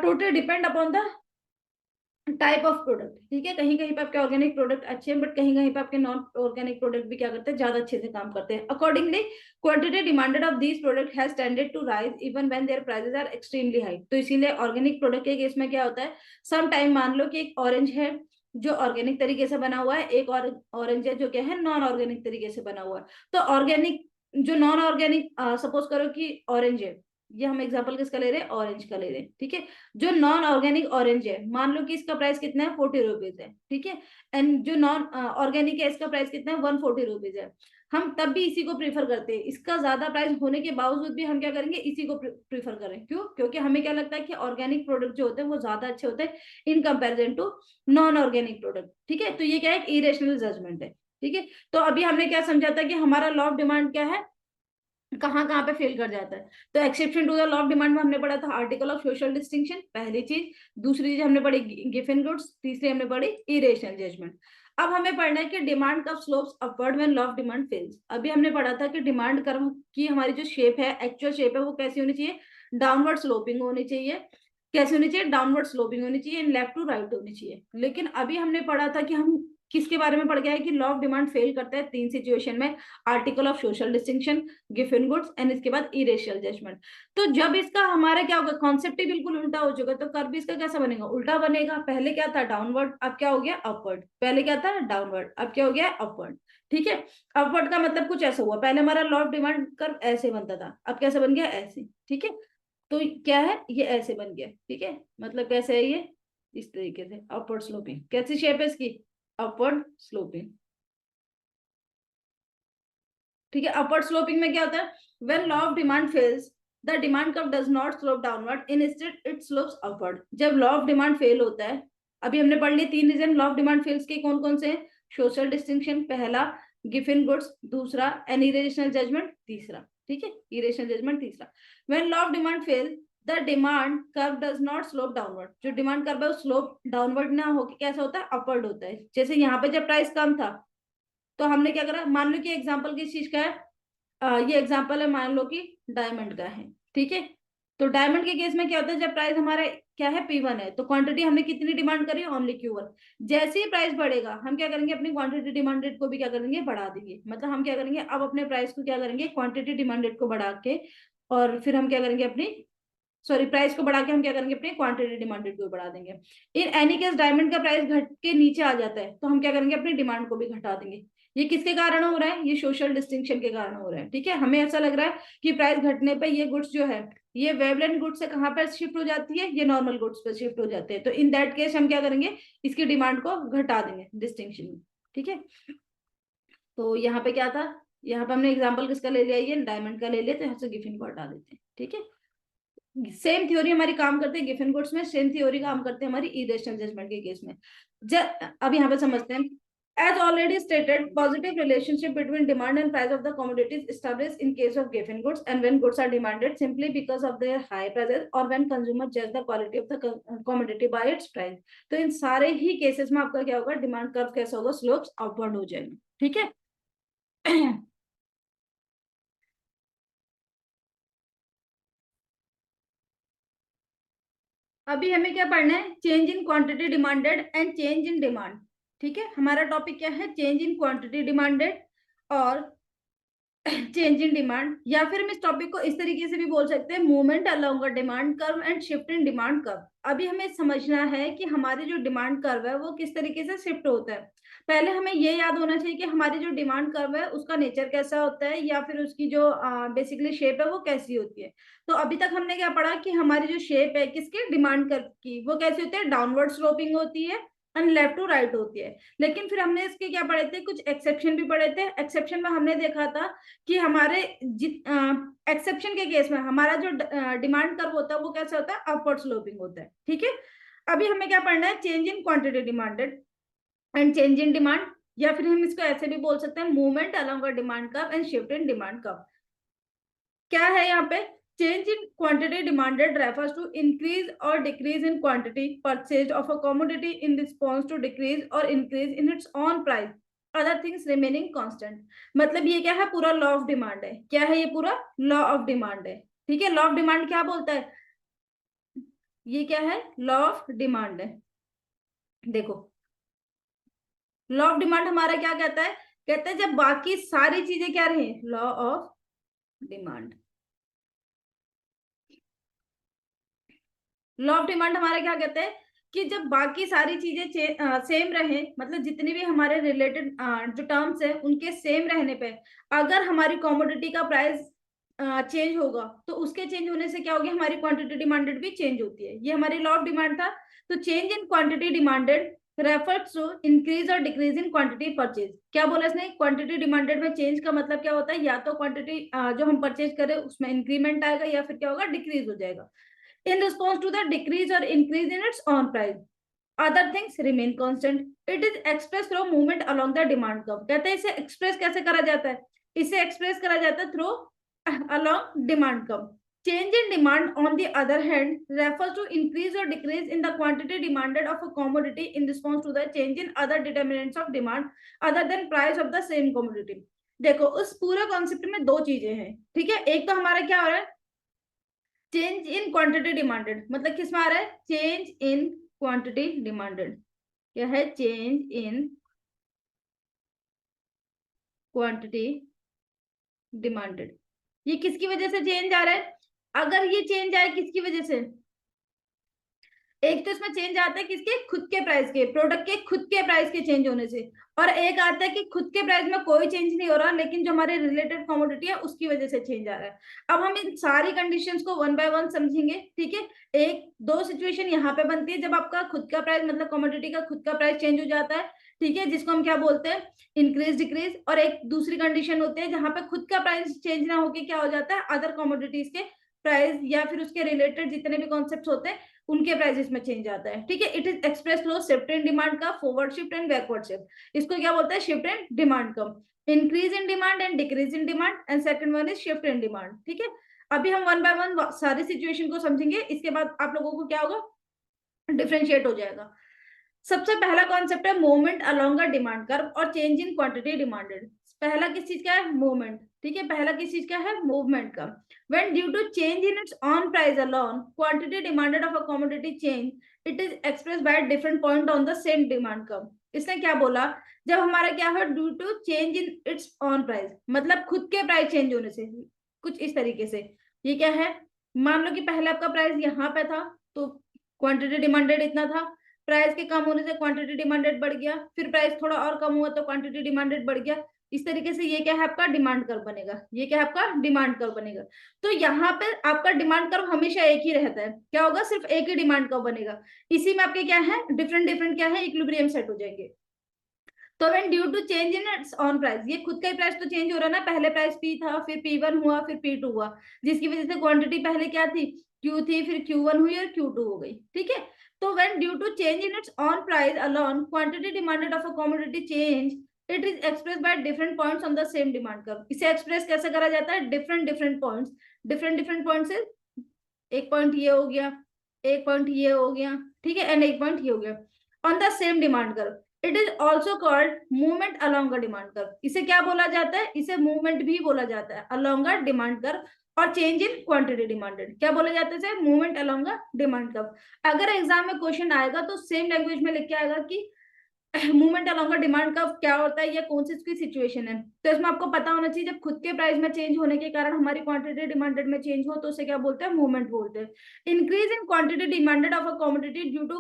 A: totally depend upon the type of product. ठीक है, कहीं कहीं पे आपके ऑर्गेनिक प्रोडक्ट अच्छे हैं, बट कहीं कहीं पे आपके नॉन ऑर्गेनिक प्रोडक्ट भी क्या करते हैं, ज्यादा अच्छे से काम करते हैं। Accordingly quantity demanded of these product has tended to rise even when their prices are extremely high. तो इसीलिए ऑर्गेनिक प्रोडक्ट के केस में क्या होता है, सम टाइम मान लो कि एक ऑरेंज है जो ऑर्गेनिक तरीके से बना हुआ है, एक और ऑरेंज है जो क्या है, नॉन ऑर्गेनिक तरीके से बना हुआ है। तो ऑर्गेनिक जो नॉन ऑर्गेनिक, सपोज करो कि ऑरेंज है, ये हम एग्जांपल किसका ले रहे हैं, ऑरेंज का ले रहे हैं। ठीक है, जो नॉन ऑर्गेनिक ऑरेंज है, मान लो कि इसका प्राइस कितना है, 40 रुपीज है। ठीक है, एंड जो नॉन ऑर्गेनिक है इसका प्राइस कितना है, 140 रुपीज है। हम तब भी इसी को प्रीफर करते हैं, इसका ज्यादा प्राइस होने के बावजूद भी हम क्या करेंगे, इसी को प्रीफर करें। क्यों, क्योंकि हमें क्या लगता है कि ऑर्गेनिक प्रोडक्ट जो होते हैं वो ज्यादा अच्छे होते हैं in comparison to non organic product. ठीक है, तो ये क्या है, एक इरेशनल जजमेंट है। ठीक है, तो अभी हमने क्या समझा था कि हमारा लॉ ऑफ डिमांड क्या है, कहाँ कहाँ पे फेल कर जाता है। तो exception to the law of demand में हमने पढ़ा था आर्टिकल ऑफ सोशल डिस्टिंक्शन, पहली चीज। दूसरी चीज हमने पढ़ी गिवन गुड्स, तीसरी हमने पढ़ी इरेशनल जजमेंट। अब हमें पढ़ना है कि demand curve slopes upward when law of demand fails. अभी हमने पढ़ा था कि डिमांड कर्व की हमारी जो शेप है, एक्चुअल शेप है, वो कैसी होनी चाहिए, डाउनवर्ड स्लोपिंग होनी चाहिए। कैसे होनी चाहिए, डाउनवर्ड स्लोपिंग होनी चाहिए, लेफ्ट टू राइट होनी चाहिए। लेकिन अभी हमने पढ़ा था कि हम किसके बारे में पढ़ गया है कि लॉ ऑफ डिमांड फेल करता है 3 सिचुएशन में, article of social distinction, given goods and इसके बाद इरेशियल जजमेंट। तो जब इसका हमारा क्या होगा, कॉन्सेप्ट ही बिल्कुल उल्टा हो चुका, तो कर्व इसका कैसा बनेगा, उल्टा बनेगा। पहले क्या था, डाउनवर्ड, अब क्या हो गया, अपवर्ड। पहले क्या था, डाउनवर्ड, अब क्या हो गया, अपवर्ड। ठीक है, अपवर्ड का मतलब कुछ ऐसा हुआ, पहले हमारा लॉ ऑफ डिमांड कर्व ऐसे बनता था, अब कैसे बन गया, ऐसे। ठीक है, तो क्या है, ये ऐसे बन गया। ठीक है, मतलब कैसे है ये, इस तरीके से अपवर्ड स्लोपिंग। कैसी शेप है इसकी, अपवर्ड स्लोपिंग। ठीक है, अपवर्ड स्लोपिंग में क्या होता है, when law of demand fails the demand curve does not slope downward, instead it slopes upward. जब लॉ ऑफ डिमांड फेल होता है, अभी हमने पढ़ लिए 3 reason law of demand fails के, कौन कौन से हैं, सोशल डिस्टिंक्शन पहला, गिवन गुड्स दूसरा, एंड इरेशनल जजमेंट तीसरा। ठीक है, इरेशनल जजमेंट तीसरा। When law of demand fail the demand curve does not slope downward, जो डिमांड कर्व है वो स्लोप डाउनवर्ड ना होकर कैसा होता है, अपवर्ड होता है। जैसे यहाँ पे जब प्राइस कम था तो हमने क्या करा, मान लो कि एग्जांपल किस चीज का है, ये एग्जांपल है, मान लो कि डायमंड का है। ठीक है, तो डायमंड के केस में क्या होता है, जब प्राइस हमारा क्या है, P1 है, तो क्वांटिटी हमने कितनी डिमांड करी, ओनली Q1। जैसे ही प्राइस बढ़ेगा हम क्या करेंगे, अपनी क्वांटिटी डिमांडेड को भी क्या करेंगे, बढ़ा देंगे। मतलब हम क्या करेंगे, अब अपने प्राइस को क्या करेंगे, क्वांटिटी डिमांडेड को बढ़ा के और फिर हम क्या करेंगे, अपनी सॉरी प्राइस को बढ़ा के हम क्या करेंगे, अपनी क्वांटिटी डिमांडेड को बढ़ा देंगे। इन एनी केस डायमंड का प्राइस घट के नीचे आ जाता है तो हम क्या करेंगे, अपनी डिमांड को भी घटा देंगे। ये किसके कारण हो रहा है, ये सोशल डिस्टिंक्शन के कारण हो रहा है। ठीक है, हमें ऐसा लग रहा है कि प्राइस घटने पर ये गुड्स जो है ये वेवलेंट गुड्स से कहाँ पर शिफ्ट हो जाती है, ये नॉर्मल गुड्स पर शिफ्ट हो जाते हैं। तो इन दैट केस हम क्या करेंगे, इसकी डिमांड को घटा देंगे डिस्टिंक्शन में। ठीक है, तो यहाँ पे क्या था, यहाँ पे हमने एग्जाम्पल किसका ले लिया, ये डायमंड का ले लिया, तो यहाँ से गिफिन को हटा देते हैं। ठीक है, सेम थ्योरी हमारी काम करते हैं गिफिन गुड्स में, सेम थ्योरी काम करते हैं हमारी इरेशनल जजमेंट के केस में। अब यहाँ पे समझते हैं। As already stated, positive relationship between demand and price of the commodities established in case of given goods and when goods are demanded simply because of their high prices or when consumers judge the quality of the commodity by its price। तो इन सारे ही cases में आपका क्या होगा, demand curve कैसा होगा, slopes upward हो जाएंगे। ठीक है अभी हमें क्या पढ़ना है, change in quantity demanded and change in demand. ठीक है, हमारा टॉपिक क्या है, चेंज इन क्वांटिटी डिमांडेड और चेंज इन डिमांड, या फिर हम इस टॉपिक को इस तरीके से भी बोल सकते हैं, movement along a demand curve and shift in demand curve. अभी हमें समझना है कि हमारी जो डिमांड कर्व है वो किस तरीके से शिफ्ट होता है। पहले हमें ये याद होना चाहिए कि हमारी जो डिमांड कर्व है उसका नेचर कैसा होता है, या फिर उसकी जो बेसिकली शेप है वो कैसी होती है। तो अभी तक हमने क्या पढ़ा कि हमारी जो शेप है किसकी, डिमांड कर्व की, वो कैसी होती है, डाउनवर्ड स्लोपिंग होती है एंड लेफ्ट टू राइट होती है। लेकिन फिर हमने इसके क्या पढ़े थे, कुछ एक्सेप्शन भी पढ़े थे। एक्सेप्शन में हमने देखा था कि हमारे एक्सेप्शन के केस में हमारा जो डिमांड कर्व होता है वो कैसा होता है, अपवर्ड स्लोपिंग होता है। ठीक है, अभी हमें क्या पढ़ना है, change in quantity demanded and change in demand, या फिर हम इसको ऐसे भी बोल सकते हैं, movement along a demand curve and shift in demand curve. क्या है यहाँ पे, change in quantity demanded refers to increase और decrease in quantity purchased of a commodity in response to decrease और increase in its own price, other things remaining constant. मतलब ये क्या है, पूरा लॉ ऑफ डिमांड है। क्या है, ये पूरा लॉ ऑफ डिमांड है। ठीक है, लॉ ऑफ डिमांड क्या बोलता है, ये क्या है, लॉ ऑफ डिमांड है। देखो, लॉ ऑफ डिमांड हमारा क्या कहता है, कहते हैं जब बाकी सारी चीजें क्या रहे, law of demand, law of demand हमारा क्या कहते हैं कि जब बाकी सारी चीजें सेम रहे, मतलब जितनी भी हमारे रिलेटेड जो टर्म्स है उनके सेम रहने पे अगर हमारी कमोडिटी का प्राइस चेंज होगा तो उसके चेंज होने से क्या होगी, हमारी क्वांटिटी डिमांडेड भी चेंज होती है। ये हमारी लॉ ऑफ डिमांड था। तो change in quantity demanded refers to increase और डिक्रीज इन क्वांटिटी परचेज। क्या बोला इसने, क्वांटिटी डिमांडेड में चेंज का मतलब क्या होता है, या तो क्वांटिटी जो हम परचेज करें उसमें इंक्रीमेंट आएगा या फिर क्या होगा, डिक्रीज हो जाएगा in response to the decrease or increase in its own price. Other things remain constant. It is expressed through movement along the demand curve. कहते हैं इसे एक्सप्रेस कैसे करा जाता है, इसे एक्सप्रेस करा जाता है through along demand curve. Change in demand, on the other hand, refers to increase or decrease in the quantity demanded of a commodity in response to the change in other determinants of demand other than price of the same commodity. देखो, उस पूरे concept में दो चीजें हैं। ठीक है, एक तो हमारा क्या हो रहा है, चेंज इन क्वांटिटी डिमांडेड, मतलब किस में आ रहा है, चेंज इन क्वांटिटी डिमांडेड। क्या है, चेंज इन क्वांटिटी डिमांडेड। ये किसकी वजह से चेंज आ रहा है, अगर ये चेंज आए किसकी वजह से, एक तो इसमें चेंज आता है किसके, खुद के प्राइस के, प्रोडक्ट के खुद के प्राइस के चेंज होने से, और एक आता है कि खुद के प्राइस में कोई चेंज नहीं हो रहा लेकिन जो हमारे रिलेटेड कमोडिटी है उसकी वजह से चेंज आ रहा है। अब हम इन सारी कंडीशंस को वन बाय वन समझेंगे। ठीक है, एक दो सिचुएशन यहाँ पे बनती है जब आपका खुद का प्राइस, मतलब कमोडिटी का खुद का प्राइस चेंज हो जाता है। ठीक है, जिसको हम क्या बोलते हैं, इंक्रीज डिक्रीज। और एक दूसरी कंडीशन होती है जहां पे खुद का प्राइस चेंज ना होके क्या हो जाता है, अदर कमोडिटीज के प्राइस या फिर उसके रिलेटेड जितने भी कॉन्सेप्ट होते हैं उनके प्राइसेस में चेंज आता है। ठीक है, it is express flow shift in demand का, forward shift and backward shift. इसको क्या बोलता है, शिफ्ट इन डिमांड का, increase in demand and decrease in demand, and second one is shift in demand. ठीक है, अभी हम वन बाय वन सारी सिचुएशन को समझेंगे, इसके बाद आप लोगों को क्या होगा, डिफरेंशिएट हो जाएगा। सबसे पहला कॉन्सेप्ट है movement along a demand curve और चेंज इन क्वांटिटी डिमांडेड। पहला किस चीज का है, मूवमेंट। ठीक है, पहला किस चीज का है, मूवमेंट का। When due to change in its own price alone quantity demanded of a commodity change, it is expressed by different point on the same demand curve. इसने क्या बोला, जब हमारा क्या है, due to change in its own price, मतलब खुद के प्राइस चेंज होने से, कुछ इस तरीके से ये क्या है, मान लो कि पहले आपका प्राइस यहाँ पे था तो क्वांटिटी डिमांडेड इतना था, प्राइस के कम होने से क्वांटिटी डिमांडेड बढ़ गया, फिर प्राइस थोड़ा और कम हुआ तो क्वांटिटी डिमांडेड बढ़ गया। इस तरीके से ये क्या है आपका डिमांड कर्व बनेगा, ये क्या है आपका डिमांड कर्व बनेगा। तो यहाँ पे आपका डिमांड कर्व हमेशा एक ही रहता है, क्या होगा, सिर्फ एक ही डिमांड कर्व बनेगा। इसी में आपके क्या है डिफरेंट डिफरेंट क्या है इक्विलिब्रियम सेट हो जाएंगे। तो when due to change in its own price, ये खुद का ही प्राइस तो चेंज हो रहा है ना, पहले प्राइस पी था, फिर P1 हुआ, फिर P2 हुआ, जिसकी वजह से क्वांटिटी पहले क्या थी Q थी, फिर Q1 हुई और Q2 हो गई, ठीक है। तो when due to change in its own price alone quantity demanded of a commodity change, it is express by different points on the same demand curve. इसे एक्सप्रेस कैसे करा जाता है, different different points, different different points से एक point ये हो गया, एक पॉइंट ये हो गया, ठीक है, एंड एक पॉइंट ये हो गया on the same demand curve. It is also called movement along a demand curve. इसे क्या बोला जाता है, इसे मूवमेंट भी बोला जाता है अलोंग अ डिमांड कर्व। और चेंज इन क्वांटिटी डिमांडेड क्या बोले जाते हैं, movement along a demand curve. अगर एग्जाम में क्वेश्चन आएगा तो सेम लैंग्वेज में लिख के आएगा कि मूवमेंट अलोंग डिमांड का क्या होता है या कौन सी इसकी सिचुएशन है। तो इसमें आपको पता होना चाहिए जब खुद के प्राइस में चेंज होने के कारण हमारी क्वांटिटी डिमांडेड में चेंज हो तो उसे क्या बोलते हैं, मूवमेंट बोलते हैं। Increase in quantity demanded of a commodity due to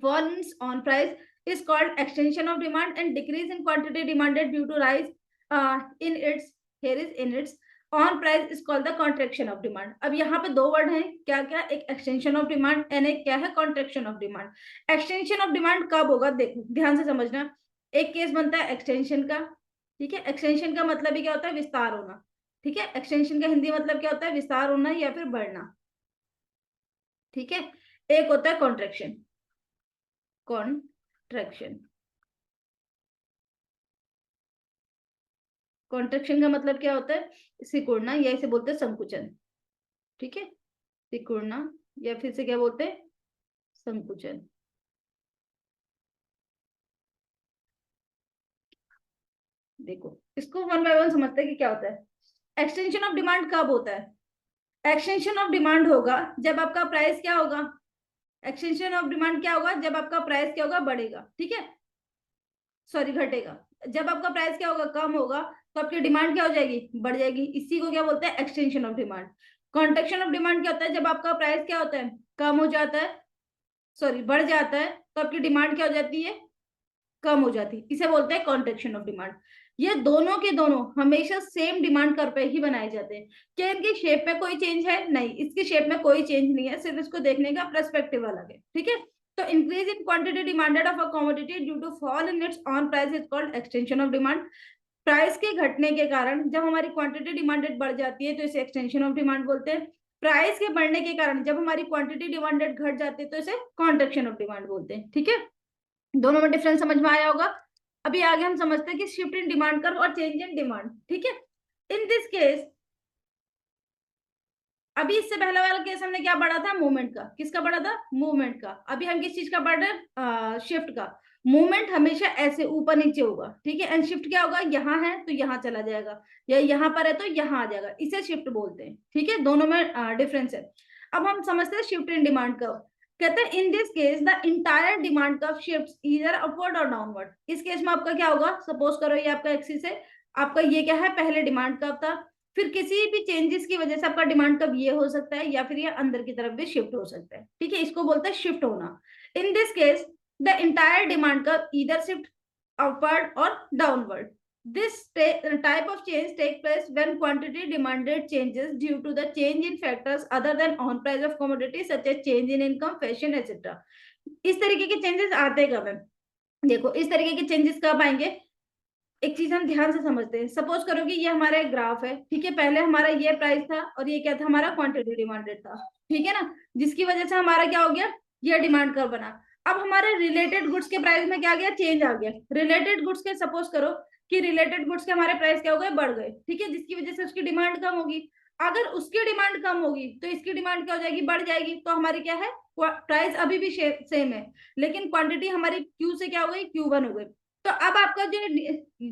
A: fall on price is called extension of demand, and decrease in quantity demanded due to rise in its, here is in its on price is called the contraction of demand। अब यहाँ पे दो word हैं, क्या क्या, एक extension of demand and एक क्या है contraction of demand. Extension of demand कब होगा, देखो ध्यान से समझना। एक केस बनता है एक्सटेंशन का, ठीक है, एक्सटेंशन का मतलब ही क्या होता है, विस्तार होना, ठीक है, एक्सटेंशन का हिंदी मतलब क्या होता है, विस्तार होना या फिर बढ़ना, ठीक है। एक होता है कॉन्ट्रेक्शन, कॉन्ट्रैक्शन, कॉन्ट्रैक्शन का मतलब क्या होता है, सिकुड़ना, या इसे बोलते हैं संकुचन, ठीक है, सिकुड़ना या फिर से क्या बोलते हैं, संकुचन। देखो इसको वन बाय वन समझते हैं कि क्या होता है। एक्सटेंशन ऑफ डिमांड कब होता है, एक्सटेंशन ऑफ डिमांड होगा जब आपका प्राइस क्या होगा, एक्सटेंशन ऑफ डिमांड क्या होगा जब आपका प्राइस क्या होगा, बढ़ेगा, ठीक है, सॉरी घटेगा। जब आपका प्राइस क्या होगा, कम होगा, तो आपकी डिमांड क्या हो जाएगी, बढ़ जाएगी। इसी को क्या बोलते हैं, extension of demand. Contraction of demand क्या होता है, जब आपका प्राइस क्या होता है, कम हो जाता है, सॉरी बढ़ जाता है, तो आपकी डिमांड क्या हो जाती है, कम हो जाती है, इसे बोलते हैं कॉन्ट्रेक्शन ऑफ डिमांड। ये दोनों के दोनों हमेशा सेम डिमांड कर्व पे ही बनाए जाते हैं। क्या इनकी शेप में कोई चेंज है, नहीं, इसकी शेप में कोई चेंज नहीं है, सिर्फ इसको देखने का पर्सपेक्टिव अलग है, ठीक है। तो increase in quantity demanded of a commodity due to fall in its own price is called extension of demand. Price के घटने के कारण जब हमारी क्वांटिटी डिमांडेड बढ़ जाती है तो इसे एक्सटेंशन ऑफ डिमांड बोलते हैं। प्राइस के बढ़ने के कारण जब हमारी क्वांटिटी डिमांडेड घट जाती है तो इसे कॉन्ट्रेक्शन ऑफ डिमांड बोलते हैं, ठीक है। दोनों में डिफरेंस समझ में आया होगा। अभी आगे हम समझते हैं कि शिफ्ट इन डिमांड कर्व और चेंज इन डिमांड, ठीक है। इन दिस केस, अभी इससे पहला वाला केस हमने क्या पढ़ा था, मूवमेंट का, किसका पढ़ा था, मूवमेंट का। अभी हम किस चीज का पढ़ रहे हैं, शिफ्ट का। मूवमेंट हमेशा ऐसे ऊपर नीचे होगा, ठीक है, एंड शिफ्ट क्या होगा, यहाँ है तो यहाँ चला जाएगा, या यहाँ पर है तो यहाँ आ जाएगा, इसे शिफ्ट बोलते हैं, ठीक है, दोनों में डिफरेंस है। अब हम समझते हैं शिफ्ट इन डिमांड कर्व। कहते हैं इन this case the entire demand curve shifts either upward or downward. इस केस में आपका क्या होगा, सपोज करो ये आपका एक्सिस है, आपका ये क्या है, पहले डिमांड कर्व था, फिर किसी भी चेंजेस की वजह से आपका डिमांड कर्व ये हो सकता है या फिर ये अंदर की तरफ भी शिफ्ट हो सकता है, ठीक है, इसको बोलते हैं शिफ्ट होना। इन this case the entire demand curve either shift upward or downward. This type of change take place when quantity demanded changes due to the change in factors other than on price of commodity such as change in income, fashion, etc. इस तरीके के changes आते कब है, देखो इस तरीके के चेंजेस कब आएंगे, एक चीज हम ध्यान से समझते हैं। सपोज करो कि ये हमारा एक ग्राफ है, ठीक है, पहले हमारा ये प्राइस था और ये क्या था, हमारा क्वांटिटी डिमांडेड था, ठीक है ना, जिसकी वजह से हमारा क्या हो गया, ये डिमांड कर्व बना। अब हमारे रिलेटेड गुड्स के प्राइस में क्या आ गया, चेंज आ गया। रिलेटेड गुड्स के, सपोज करो कि रिलेटेड गुड्स के हमारे प्राइस क्या हो गए, बढ़ गए, ठीक है, जिसकी वजह से उसकी डिमांड कम होगी। अगर उसकी डिमांड कम होगी तो इसकी डिमांड क्या हो जाएगी, बढ़ जाएगी। तो हमारी क्या है, प्राइस अभी भी सेम है, लेकिन क्वांटिटी हमारी क्यू से क्या हो गई, Q1 हो गई। तो अब आपका जो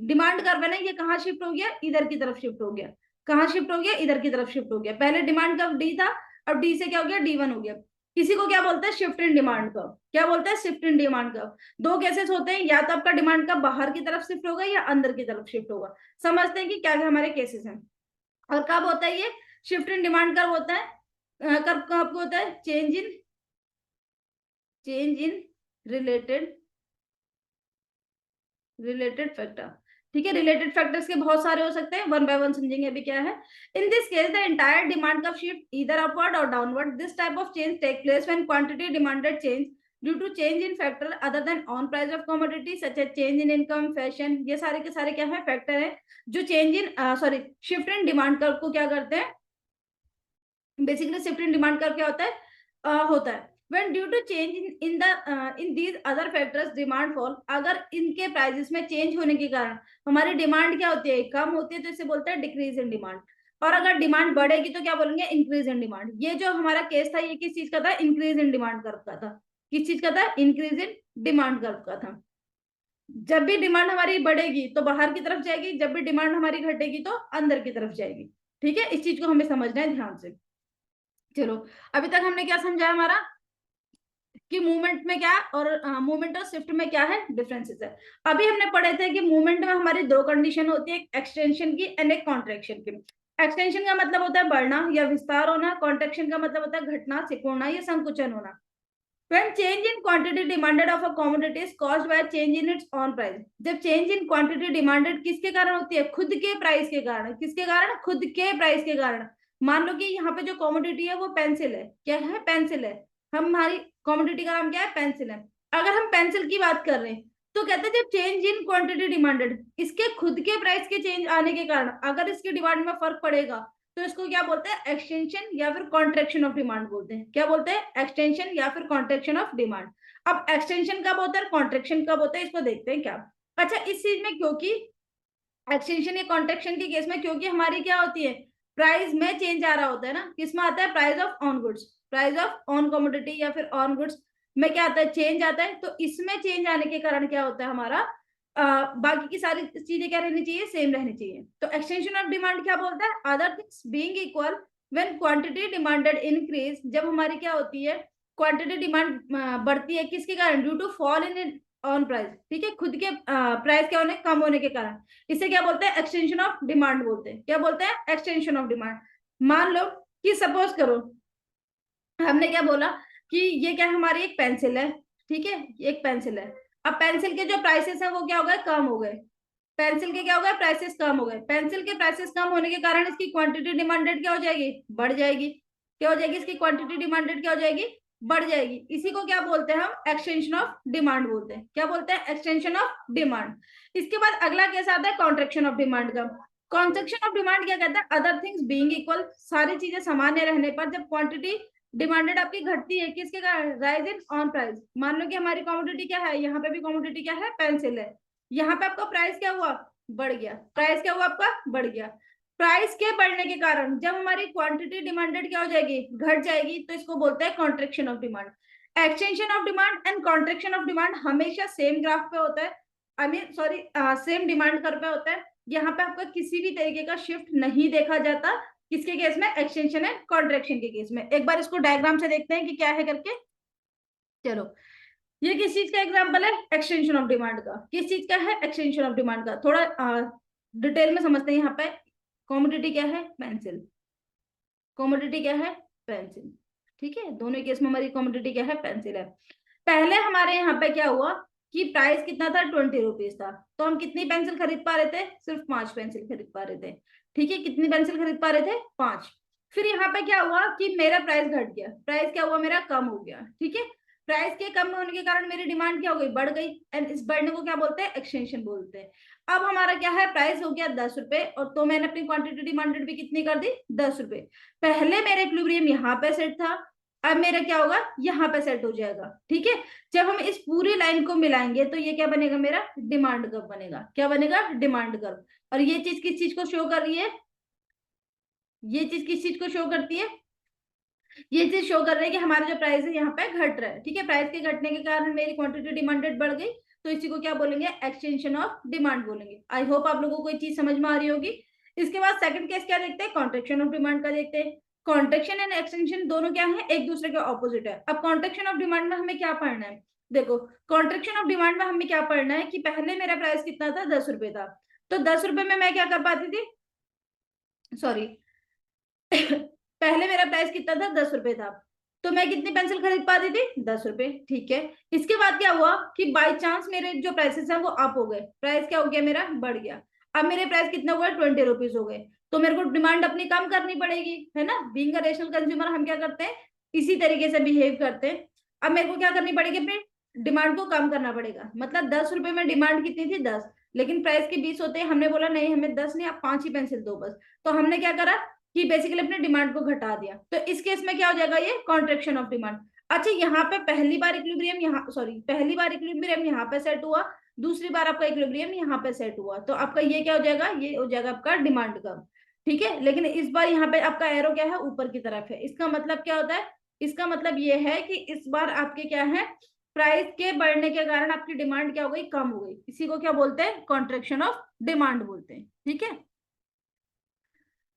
A: डिमांड कर्व है ना, ये कहाँ शिफ्ट हो गया, इधर की तरफ शिफ्ट हो गया। कहाँ शिफ्ट हो गया, इधर की तरफ शिफ्ट हो गया। पहले डिमांड कर्व डी था, अब डी से क्या हो गया, D1 हो गया। इसी को क्या बोलते हैं, शिफ्ट इन डिमांड कर्व। क्या बोलते हैं, शिफ्ट इन डिमांड कर्व। दो केसेस होते हैं, या तो आपका डिमांड कर्व बाहर की तरफ शिफ्ट होगा या अंदर की तरफ शिफ्ट होगा। समझते हैं कि क्या क्या हमारे केसेस हैं और कब होता है ये, शिफ्ट इन डिमांड कब होता है, कब होता है, चेंज इन रिलेटेड फैक्टर। ठीक है, रिलेटेड फैक्टर्स के बहुत सारे हो सकते हैं, वन बाय वन समझेंगे अभी क्या है। In this case the entire demand का shift either upward or downward. This type of change take place when quantity demanded change due to change in factor other than own price of commodity such as change in income, fashion. ये सारे के सारे क्या है, factor है जो change in shift in demand curve को क्या करते हैं, basically shift in demand curve क्या होता है, when due to change in these other factors demand fall। अगर इनके प्राइसेस में चेंज होने के कारण हमारी डिमांड क्या होती है, कम होती है, तो इसे बोलते हैं डिक्रीज इन डिमांड। और अगर डिमांड बढ़ेगी तो क्या बोलेंगे, इंक्रीज इन डिमांड। ये जो हमारा केस था ये किस चीज का था, इंक्रीज इन डिमांड कर्व का था। किस चीज का था, इंक्रीज इन डिमांड कर्व का था। जब भी डिमांड हमारी बढ़ेगी तो बाहर की तरफ जाएगी, जब भी डिमांड हमारी घटेगी तो अंदर की तरफ जाएगी। ठीक है, इस चीज को हमें समझना है ध्यान से। चलो, अभी तक हमने क्या समझा हमारा कि मूवमेंट में क्या और मूवमेंट और शिफ्ट में क्या है डिफरेंसेस है। अभी हमने पढ़े थे कि मूवमेंट में हमारी दो कंडीशन होती है, एक एक्सटेंशन की एंड एक कॉन्ट्रैक्शन की। एक्सटेंशन का मतलब होता है बढ़ना या विस्तार होना, कॉन्ट्रैक्शन का मतलब होता है घटना, सिकुड़ना या संकुचन होना। When change in quantity demanded of a commodity is caused by change in its own price। जब change in quantity demanded किसके कारण होती है, खुद के प्राइस के कारण। किसके कारण, खुद के प्राइस के कारण। मान लो कि यहाँ पे जो कॉमोडिटी है वो पेंसिल है, क्या है, पेंसिल है। हमारी कॉमोडिटी का नाम क्या है, पेंसिल है। अगर हम पेंसिल की बात कर रहे हैं तो कहते हैं जब चेंज इन क्वांटिटी डिमांडेड, इसके खुद के प्राइस के चेंज आने के कारण अगर इसकी डिमांड में फर्क पड़ेगा तो इसको क्या बोलते हैं, एक्सटेंशन या फिर कॉन्ट्रेक्शन ऑफ डिमांड बोलते हैं। क्या बोलते हैं, एक्सटेंशन या फिर कॉन्ट्रेक्शन ऑफ डिमांड। अब एक्सटेंशन कब होता है, कॉन्ट्रेक्शन कब होता है, इसको देखते हैं क्या। अच्छा, इस चीज में क्योंकि एक्सटेंशन या कॉन्ट्रेक्शन के केस में क्योंकि हमारी क्या होती है, प्राइस में चेंज आ रहा होता है ना, किसमें आता है, price of on goods, price of on commodity या फिर ऑन गुड्स में क्या आता है, चेंज आता है। तो इसमें चेंज आने के कारण क्या होता है हमारा, बाकी की सारी चीजें क्या रहनी चाहिए, सेम रहनी चाहिए। तो एक्सटेंशन ऑफ डिमांड क्या बोलता है, other things being equal when quantity demanded increase. जब हमारी क्या होती है, क्वांटिटी डिमांड बढ़ती है, किसके कारण, due to fall in own price. ठीक है, खुद के प्राइस क्या होने, कम होने के कारण। इसे क्या बोलते हैं, एक्सटेंशन ऑफ डिमांड बोलते हैं। क्या बोलते हैं, एक्सटेंशन ऑफ डिमांड। मान लो कि सपोज करो हमने क्या बोला कि ये क्या हमारी एक पेंसिल है। ठीक है, एक पेंसिल है। अब पेंसिल के जो प्राइसेस है वो क्या हो गए, कम हो गए। पेंसिल के क्या हो गए, प्राइसेस कम हो गए। पेंसिल के प्राइसेस कम होने के कारण इसकी क्वांटिटी डिमांडेड क्या हो जाएगी, बढ़ जाएगी। क्या हो जाएगी, इसकी क्वांटिटी डिमांडेड क्या हो जाएगी, बढ़ जाएगी। इसी को क्या बोलते हैं हम, एक्सटेंशन ऑफ डिमांड बोलते हैं। क्या बोलते हैं, एक्सटेंशन ऑफ डिमांड। इसके बाद अगला केस आता है कॉन्ट्रेक्शन ऑफ डिमांड का। कॉन्ट्रेक्शन ऑफ डिमांड क्या कहता है, अदर थिंग्स बीइंग इक्वल, सारी चीजें सामान्य रहने पर जब क्वांटिटी डिमांडेड आपकी घटती है, किसके कारण, राइज इन ऑन प्राइस। मान लो कि हमारी कमोडिटी क्या है, यहाँ पे भी कमोडिटी क्या है, पेंसिल है। यहाँ पे आपका प्राइस क्या हुआ, बढ़ गया। प्राइस क्या हुआ आपका, बढ़ गया। प्राइस के बढ़ने के कारण जब हमारी क्वांटिटी डिमांडेड क्या हो जाएगी, घट जाएगी, तो इसको बोलते हैं contraction of demand. Extension of demand and contraction of demand हमेशा सेम ग्राफ पे होता है, I mean sorry same demand curve पे होता है। यहाँ पे आपका किसी भी तरीके का शिफ्ट नहीं देखा जाता। किसके केस में, एक्सटेंशन एंड कॉन्ट्रेक्शन के केस में। एक बार इसको डायग्राम से देखते हैं कि क्या है करके। चलो, ये किस चीज का एग्जांपल है, एक्सटेंशन ऑफ डिमांड का। किस चीज का है, एक्सटेंशन ऑफ डिमांड का। थोड़ा डिटेल में समझते हैं। यहाँ पे कॉमोडिटी क्या है, पेंसिल। कॉमोडिटी क्या है, पेंसिल। ठीक है, दोनों केस में हमारी कॉमोडिटी क्या है, पेंसिल है। पहले हमारे यहाँ पे क्या हुआ कि प्राइस कितना था, 20 रुपीज था। तो हम कितनी पेंसिल खरीद पा रहे थे, सिर्फ 5 पेंसिल खरीद पा रहे थे। ठीक है, कितनी पेंसिल खरीद पा रहे थे, 5। फिर यहाँ पे क्या हुआ कि मेरा प्राइस घट गया, प्राइस क्या हुआ, मेरा कम हो गया। ठीक है, प्राइस के कम होने के कारण मेरी डिमांड क्या हो गई, बढ़ गई। एंड इस बढ़ने को क्या बोलते हैं, एक्सटेंशन बोलते हैं। अब हमारा क्या है, प्राइस हो गया 10 रुपए, और तो मैंने अपनी क्वांटिटी डिमांडेड भी कितनी कर दी, 10 रुपए। पहले मेरा इक्विलिब्रियम यहाँ पे सेट था, अब मेरा क्या होगा, यहाँ पे सेट हो जाएगा। ठीक है, जब हम इस पूरी लाइन को मिलाएंगे तो ये क्या बनेगा, मेरा डिमांड कर्व बनेगा। क्या बनेगा, डिमांड कर्व। और ये चीज किस चीज को शो कर रही है, ये चीज किस चीज को शो करती है, ये चीज शो कर रही है कि हमारा जो प्राइस है यहाँ पे घट रहा है। ठीक है, प्राइस के घटने के कारण मेरी क्वांटिटी डिमांडेड बढ़ गई, तो इसी को क्या बोलेंगे, एक्सटेंशन ऑफ डिमांड बोलेंगे। आई होप आप लोगों को कोई चीज समझ में आ रही होगी। इसके बाद सेकंड केस क्या देखते हैं, कॉन्ट्रेक्शन ऑफ डिमांड का देखते हैं। कॉन्ट्रेक्शन एंड एक्सटेंशन दोनों क्या है, एक दूसरे के ऑपोजिट है। अब कॉन्ट्रेक्शन ऑफ डिमांड में हमें क्या पढ़ना है, देखो कॉन्ट्रेक्शन ऑफ डिमांड में हमें क्या पढ़ना है कि पहले मेरा प्राइस कितना था, 10 रुपए था। तो 10 रुपए में मैं क्या कर पाती थी, सॉरी पहले मेरा प्राइस कितना था, 10 रुपए था, तो मैं कितनी पेंसिल खरीद पाती थी, 10 रुपए, ठीक है। इसके बाद क्या हुआ कि बाई चांस मेरे जो प्राइसेस हैं वो अप हो गए, प्राइस क्या हो गया मेरा, बढ़ गया। अब मेरे प्राइस कितना हुआ, 20 रुपीज हो गए, तो मेरे को डिमांड अपनी कम करनी पड़ेगी, है ना। बीइंग अ रेशनल कंज्यूमर हम क्या करते हैं, इसी तरीके से बिहेव करते हैं। अब मेरे को क्या करनी पड़ेगी, अपनी डिमांड को कम करना पड़ेगा। मतलब 10 रुपए में डिमांड कितनी थी, 10, लेकिन प्राइस के 20 होते हैं, हमने बोला नहीं हमें 10 नहीं, आप 5 ही पेंसिल दो बस। तो हमने क्या करा कि बेसिकली अपने डिमांड को घटा दिया। तो इस केस में क्या हो जाएगा, ये कॉन्ट्रेक्शन ऑफ डिमांड। अच्छा, यहाँ पे पहली बार इक्विलिब्रियम, यहाँ सॉरी पहली बार इक्विलिब्रियम यहाँ पे सेट हुआ, दूसरी बार आपका इक्विलिब्रियम यहाँ पे सेट हुआ, तो आपका ये क्या हो जाएगा, ये हो जाएगा आपका डिमांड कर्व, ठीक है। लेकिन इस बार यहाँ पे आपका एरो क्या है, ऊपर की तरफ है। इसका मतलब क्या होता है, इसका मतलब ये है कि इस बार आपके क्या है, प्राइस के बढ़ने के कारण आपकी डिमांड क्या हो गई, कम हो गई। इसी को क्या बोलते हैं, कॉन्ट्रेक्शन ऑफ डिमांड बोलते हैं, ठीक है।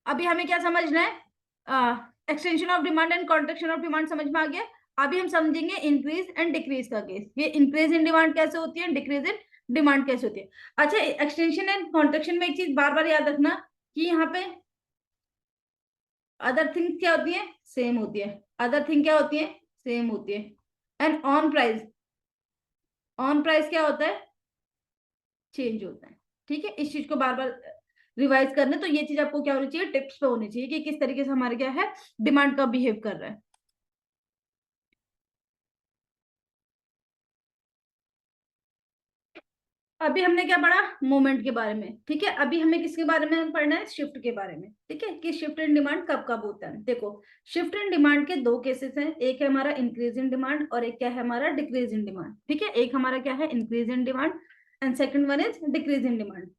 A: अभी हमें क्या समझना है, extension of demand and contraction of demand समझ में आ गया। अभी हम समझेंगे इंक्रीज एंड डिक्रीज का केस। ये इंक्रीज इन डिमांड कैसे होती है, डिक्रीज इन डिमांड कैसे होती है। अच्छा, एक्सटेंशन एंड कॉन्ट्रेक्शन में एक चीज बार बार याद रखना कि यहाँ पे अदर थिंग क्या होती है, सेम होती है। अदर थिंग क्या होती है, सेम होती है। And on price, on price क्या होता है, चेंज होता है, ठीक है। इस चीज को बार बार रिवाइज करना, तो ये चीज आपको क्या होनी चाहिए, टिप्स पे होनी चाहिए कि किस तरीके से हमारे क्या है, डिमांड का बिहेव कर रहा है। अभी हमने क्या पढ़ा, मूवमेंट के बारे में, ठीक है। अभी हमें किसके बारे में पढ़ना है, शिफ्ट के बारे में, ठीक है, कि शिफ्ट इन डिमांड कब कब होता है। देखो, शिफ्ट इन डिमांड के दो केसेस हैं, एक है हमारा इंक्रीज इन डिमांड और एक क्या है हमारा डिक्रीज इन डिमांड, ठीक है। एक हमारा क्या है, increase in demand and second one is decrease in demand.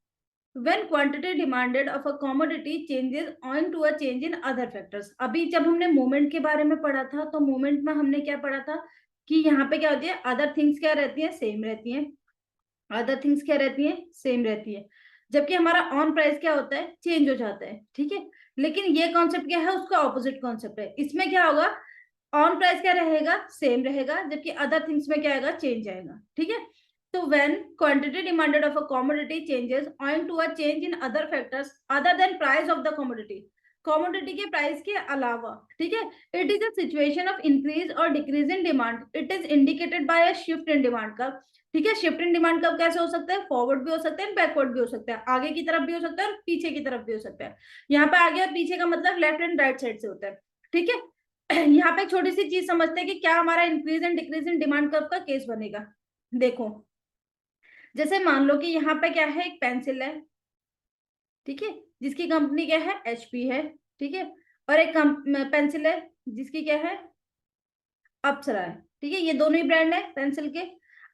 A: When quantity demanded of a commodity changes owing to a change in other factors। अभी जब हमने मूवमेंट के बारे में पढ़ा था, तो मूवमेंट में हमने क्या पढ़ा था कि यहाँ पे क्या होती है, अदर थिंग्स क्या रहती है, सेम रहती है। अदर थिंग्स क्या रहती है, सेम रहती है। जबकि हमारा ऑन प्राइस क्या होता है, चेंज हो जाता है, ठीक है। लेकिन ये कॉन्सेप्ट क्या है, उसका ऑपोजिट कॉन्सेप्ट है। इसमें क्या होगा, ऑन प्राइस क्या रहेगा, सेम रहेगा, जबकि अदर थिंग्स में क्या आएगा, चेंज आएगा, ठीक है। तो when quantity demanded of a commodity changes owing to a change in other factors other than price of the commodity, commodity के प्राइस के अलावा, ठीक है, it is a situation of increase or decrease in demand, it is indicated by a shift in demand curve, ठीक है। Shift in demand कब कैसे हो सकता है, फॉरवर्ड भी हो सकता है, बैकवर्ड भी हो सकता है, आगे की तरफ भी हो सकता है और पीछे की तरफ भी हो सकता है। यहाँ पे आगे और पीछे का मतलब लेफ्ट एंड राइट साइड से होता है, ठीक है। यहाँ पे छोटी सी चीज समझते हैं कि क्या हमारा increase and decrease in demand curve का केस बनेगा। देखो, जैसे मान लो कि यहाँ पे क्या है, एक पेंसिल है, ठीक है, जिसकी कंपनी क्या है, एचपी है, ठीक है। और एक पेंसिल है जिसकी क्या है, अप्सरा है, ठीक है। ये दोनों ही ब्रांड है पेंसिल के।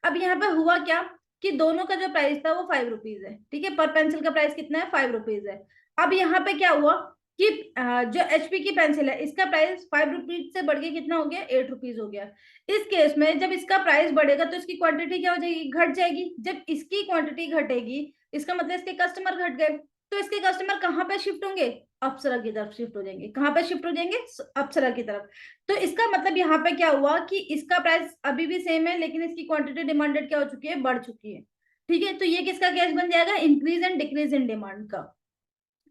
A: अब यहाँ पे हुआ क्या कि दोनों का जो प्राइस था वो 5 रुपीज है, ठीक है। पर पेंसिल का प्राइस कितना है, 5 रुपीज है। अब यहाँ पे क्या हुआ कि जो एचपी की पेंसिल है, इसका प्राइस 5 रुपीज से बढ़ के कितना हो गया, 8 रुपीज हो गया। इस केस में जब इसका प्राइस बढ़ेगा तो इसकी क्वांटिटी क्या हो जाएगी, घट जाएगी। जब इसकी क्वांटिटी घटेगी, इसका मतलब इसके कस्टमर घट गए, तो इसके कस्टमर कहाँ पे शिफ्ट होंगे, अप्सरा की तरफ शिफ्ट हो जाएंगे। कहाँ पे शिफ्ट हो जाएंगे, अप्सरा की तरफ। तो इसका मतलब यहाँ पे क्या हुआ कि इसका प्राइस अभी भी सेम है, लेकिन इसकी क्वांटिटी डिमांडेड क्या हो चुकी है, बढ़ चुकी है, ठीक है। तो ये किसका केस बन जाएगा, increase and decrease in demand का।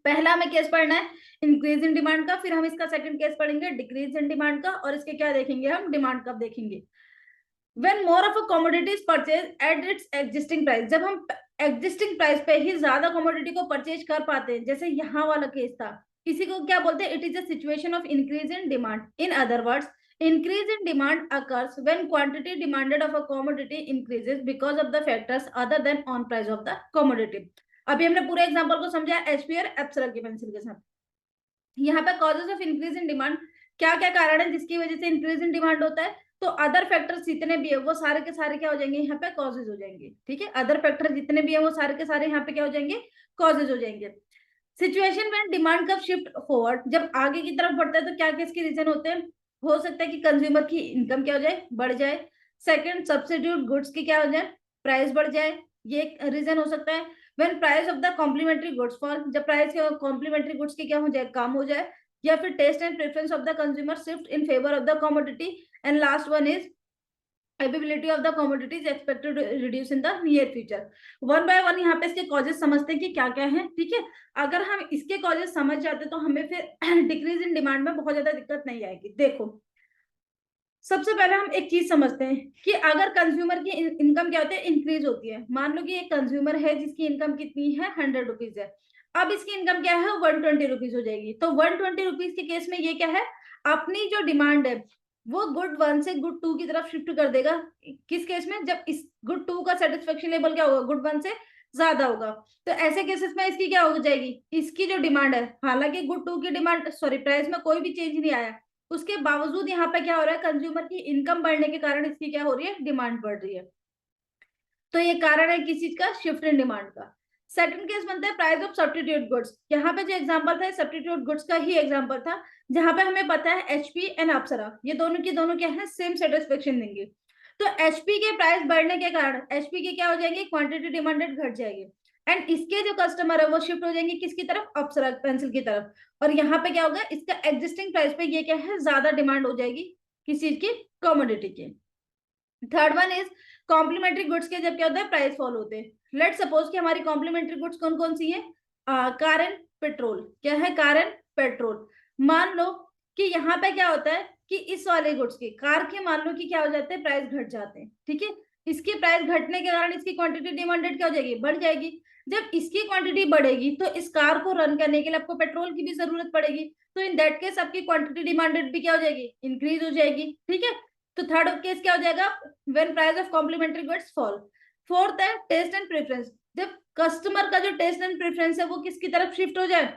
A: पहला हमें केस पढ़ना है इंक्रीज इन डिमांड का, फिर हम इसका सेकंड केस पढ़ेंगे डिक्रीज इन डिमांड का, और इसके क्या देखेंगे हम, डिमांड कब देखेंगे। when more of a commodity is purchased at its existing price, जब हम एग्जिस्टिंग प्राइस पे ही ज्यादा कमोडिटी को परचेज कर पाते हैं, जैसे यहाँ वाला केस था, इसी को क्या बोलते हैं, it is a situation of increase in demand. In other words, increase in demand occurs when quantity demanded of a commodity increases because of the factors other than on price of the commodity। अभी हमने पूरे example को समझा HP और एप्सरा की pencil के साथ। यहाँ पे causes of increase in demand, क्या क्या कारण है जिसकी वजह से इंक्रीज इन डिमांड होता है, तो अदर फैक्टर्स जितने भी है वो सारे के सारे क्या हो जाएंगे, यहाँ पे कॉजेज हो जाएंगे, ठीक है। अदर फैक्टर जितने भी है वो सारे के सारे यहाँ पे क्या हो जाएंगे, कॉजेज हो जाएंगे। सिचुएशन में डिमांड कब शिफ्ट फॉरवर्ड, जब आगे की तरफ बढ़ता है तो क्या किसके रीजन होते हैं, हो सकता है कि कंज्यूमर की इनकम क्या हो जाए, बढ़ जाए। सेकंड, सब्सिट्यूट गुड्स की क्या हो जाए, प्राइस बढ़ जाए, ये एक रीजन हो सकता है। When price of the complementary goods fall, जब प्राइस के कॉम्प्लीमेंट्री गुड्स की क्या हो जाए, कम हो जाए। या फिर taste and preference of the consumer shift in favour of the commodity. And last one is availability of the commodity is expected to reduce in the near future. One by one यहाँ पे इसके causes समझते हैं कि क्या क्या है, ठीक है। अगर हम इसके कॉजेस समझ जाते तो हमें फिर डिक्रीज इन डिमांड में बहुत ज्यादा दिक्कत नहीं आएगी। देखो, सबसे पहले हम एक चीज समझते हैं कि अगर कंज्यूमर की इनकम क्या होती है, इंक्रीज होती है। मान लो कि एक कंज्यूमर है जिसकी इनकम कितनी है, 100 रुपीज है। अब इसकी इनकम क्या है, 120 रुपीज हो जाएगी। तो 120 रुपीज के केस में ये क्या है, अपनी जो डिमांड है वो गुड 1 से गुड 2 की तरफ शिफ्ट कर देगा। किस केस में, जब इस गुड 2 का सेटिस्फेक्शन लेवल क्या होगा, गुड 1 से ज्यादा होगा। तो ऐसे केसेस में इसकी क्या हो जाएगी, इसकी जो डिमांड है, हालांकि गुड 2 की डिमांड सॉरी प्राइस में कोई भी चेंज नहीं आया, उसके बावजूद यहाँ पे क्या हो रहा है, कंज्यूमर की इनकम बढ़ने के कारण इसकी क्या हो रही है, डिमांड बढ़ रही है। तो ये कारण है किस चीज का, शिफ्ट इन डिमांड का। सेकंड केस बनता है प्राइस ऑफ सब्स्टिट्यूट गुड्स। यहाँ पे जो एग्जांपल था सब्स्टिट्यूट गुड्स का ही एग्जांपल था, जहां पे हमें पता है एचपी एंड अप्सरा ये दोनों की दोनों क्या है, सेम सेटिस्फेक्शन देंगे। तो एचपी के प्राइस बढ़ने के कारण एचपी की क्या हो जाएगी, क्वांटिटी डिमांडेड घट जाएगी, एंड इसके जो कस्टमर है वो शिफ्ट हो जाएंगे किसकी तरफ, अप्सरा पेंसिल की तरफ। और यहाँ पे क्या होगा, इसका एग्जिस्टिंग प्राइस पे ये क्या है, ज्यादा डिमांड हो जाएगी किस चीज की, कमोडिटी की। Third one is complementary goods के जब क्या होता है, प्राइस फॉल होते हैं। लेट सपोज कि हमारी कॉम्प्लीमेंट्री गुड्स कौन कौन सी है, कार एंड पेट्रोल। क्या है, कार एंड पेट्रोल। मान लो कि यहाँ पे क्या होता है कि इस वाले गुड्स की, कार के मान लो कि क्या हो जाते हैं, प्राइस घट जाते हैं, ठीक है। इसकी प्राइस घटने के कारण इसकी क्वांटिटी डिमांडेड क्या हो जाएगी, बढ़ जाएगी। जब इसकी क्वांटिटी बढ़ेगी तो इस कार को रन करने के लिए आपको पेट्रोल की भी जरूरत पड़ेगी। तो इन दैट केस आपकी क्वांटिटी डिमांडेड भी क्या हो जाएगी, इंक्रीज हो जाएगी, ठीक है। तो थर्ड केस क्या हो जाएगा, when price of complementary goods fall. Fourth है टेस्ट एंड प्रेफरेंस। जब कस्टमर का जो टेस्ट एंड प्रेफरेंस है वो किसकी तरफ शिफ्ट हो जाए,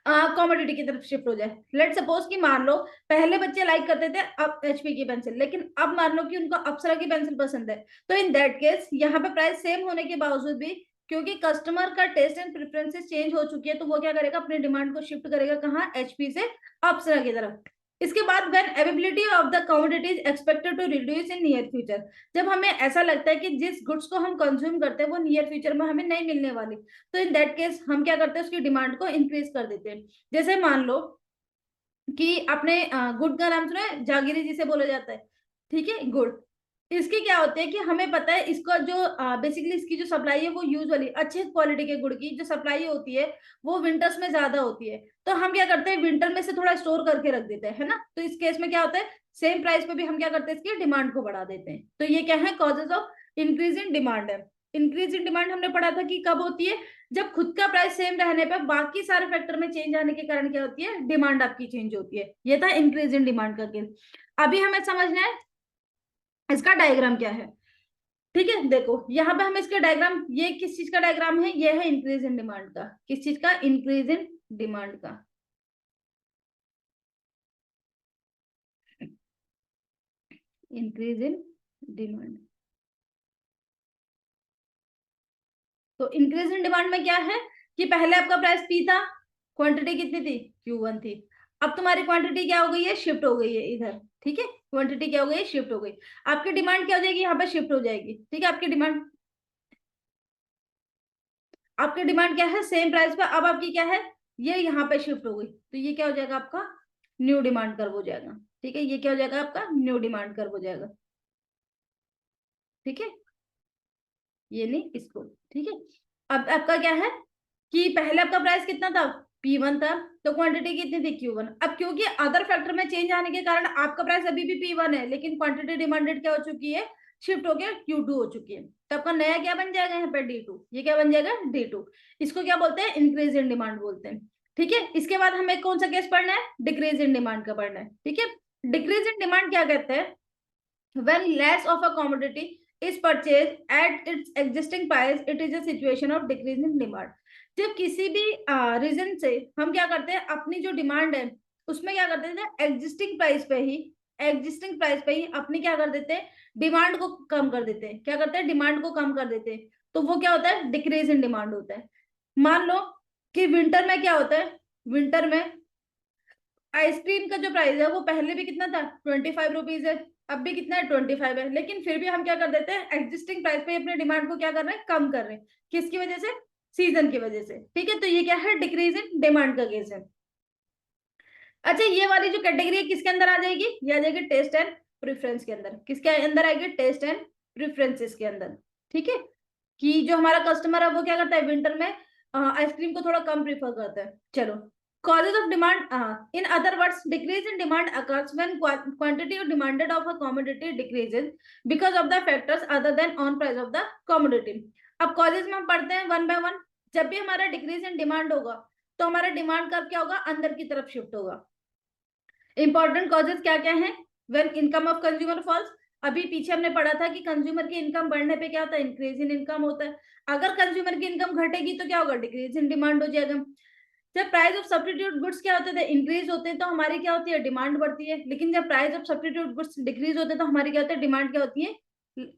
A: कॉमोडिटी की तरफ शिफ्ट हो जाए। लेट सपोज कि मान लो पहले बच्चे लाइक करते थे अब एचपी की पेंसिल, लेकिन अब मान लो कि उनको अप्सरा की पेंसिल पसंद है। तो इन दैट केस यहाँ पे प्राइस सेम होने के बावजूद भी, क्योंकि कस्टमर का टेस्ट एंड प्रेफरेंसेस चेंज हो चुकी है, तो वो क्या करेगा, अपनी डिमांड को शिफ्ट करेगा कहाँ, एचपी से अप्सरा की तरफ। इसके बाद when availability of the commodity is expected to reduce in near future. जब हमें ऐसा लगता है कि जिस गुड्स को हम कंज्यूम करते हैं वो नियर फ्यूचर में हमें नहीं मिलने वाली, तो इन दैट केस हम क्या करते हैं, उसकी डिमांड को इंक्रीज कर देते हैं। जैसे मान लो कि आपने गुड़ का नाम सुना है, जागीरी जिसे बोला जाता है, ठीक है, गुड़। इसकी क्या होती है कि हमें पता है इसका जो बेसिकली इसकी जो सप्लाई है वो यूजुअली अच्छे क्वालिटी के गुड़ की जो सप्लाई होती है वो विंटर्स में ज्यादा होती है। तो हम क्या करते हैं, विंटर में से थोड़ा स्टोर करके रख देते हैं, है ना। तो इस केस में क्या होता है, सेम प्राइस पे भी हम क्या करते हैं, इसकी डिमांड को बढ़ा देते हैं। तो ये क्या है, causes of increase in demand है। इंक्रीज इन डिमांड हमने पढ़ा था कि कब होती है, जब खुद का प्राइस सेम रहने पर बाकी सारे फैक्टर में चेंज आने के कारण क्या होती है, डिमांड आपकी चेंज होती है। ये था इंक्रीज इन डिमांड का केस। अभी हमें समझना है इसका डायग्राम क्या है, ठीक है। देखो यहाँ पे हम इसका डायग्राम, ये किस चीज का डायग्राम है, ये है इंक्रीज इन डिमांड का। किस चीज का, इंक्रीज इन डिमांड का। Increase in demand. तो इंक्रीज इन डिमांड में क्या है कि पहले आपका प्राइस पी था, क्वांटिटी कितनी थी, Q1 थी। अब तुम्हारी क्वांटिटी क्या हो गई है, शिफ्ट हो गई है इधर, ठीक है। क्वांटिटी क्या हो गई, शिफ्ट हो गई। आपकी डिमांड क्या हो जाएगी, यहाँ पे शिफ्ट हो जाएगी, ठीक है। आपकी डिमांड क्या है, सेम प्राइस पे, अब आपकी क्या है, ये यहाँ पे शिफ्ट हो गई। तो ये क्या हो जाएगा आपका, न्यू डिमांड कर्व हो जाएगा, ठीक है। ये क्या हो जाएगा आपका, न्यू डिमांड कर्व हो जाएगा, ठीक है। ये नहीं इसको, ठीक है। अब आपका क्या है कि पहले आपका प्राइस कितना था, P1 था, तो क्वांटिटी कितनी थी, Q1। अब क्योंकि अदर फैक्टर में चेंज आने के कारण आपका प्राइस अभी भी P1 है, लेकिन क्वांटिटी डिमांडेड क्या हो चुकी है, शिफ्ट होकर Q2 हो चुकी है। तो आपका नया क्या बन जाएगा यहाँ पे, D2। ये क्या बन जाएगा, D2। इसको क्या बोलते हैं, इंक्रीज इन डिमांड बोलते हैं, ठीक है। इसके बाद हमें कौन सा केस पढ़ना है, डिक्रीज इन डिमांड का पढ़ना है, ठीक है। डिक्रीज इन डिमांड क्या कहते हैं, when less of a commodity is purchased at its existing price, it is a situation of decrease in demand। जब किसी भी रीजन से हम क्या करते हैं, अपनी जो डिमांड है उसमें क्या करते हैं, एग्जिस्टिंग प्राइस पे ही अपनी क्या कर देते हैं, डिमांड को कम कर देते हैं। क्या करते हैं, डिमांड को कम कर देते हैं। तो वो क्या होता है, डिक्रीज इन डिमांड होता है। मान लो कि विंटर में क्या होता है, विंटर में आइसक्रीम का जो प्राइस है वो पहले भी कितना था, 25 रुपीज है, अब भी कितना है, 25 है। लेकिन फिर भी हम क्या कर देते हैं, एग्जिस्टिंग प्राइस पे अपने डिमांड को क्या कर रहे हैं, कम कर रहे हैं। किसकी वजह से, सीजन की वजह से, ठीक है। तो ये क्या है, डिक्रीज इन डिमांड का केस है। अच्छा, ये वाली जो कैटेगरी है किसके अंदर आ जाएगी, ये आ जाएगी टेस्ट एंड प्रेफरेंस के अंदर। किसके अंदर आएगी? टेस्ट एंड प्रेफरेंसेस के अंदर। ठीक है, कि जो हमारा कस्टमर है वो क्या करता है, विंटर में आइसक्रीम को थोड़ा कम प्रीफर करता है। चलो, causes of demand, in other words, decrease in demand occurs when quantity demanded of a commodity decreases because of the factors other than on price of the commodity. अब causes में हम पढ़ते हैं वन बाय वन। जब भी हमारा decrease in demand होगा तो हमारा डिमांड कर्व क्या होगा? अंदर की तरफ शिफ्ट होगा। इंपॉर्टेंट कॉजेज क्या क्या है? When income of consumer falls, अभी पीछे हमने पढ़ा था कि कंज्यूमर की इनकम बढ़ने पे क्या होता है? इंक्रीज इन इनकम होता है। अगर कंज्यूमर की इनकम घटेगी तो क्या होगा? डिक्रीज इन डिमांड हो जाएगा। जब प्राइस ऑफ सब्स्टिट्यूट गुड्स क्या होते थे? इंक्रीज होते हैं तो हमारी क्या होती है? डिमांड बढ़ती है। लेकिन जब price of substitute goods decrease होते हैं तो हमारी क्या होती है? डिमांड क्या होती है?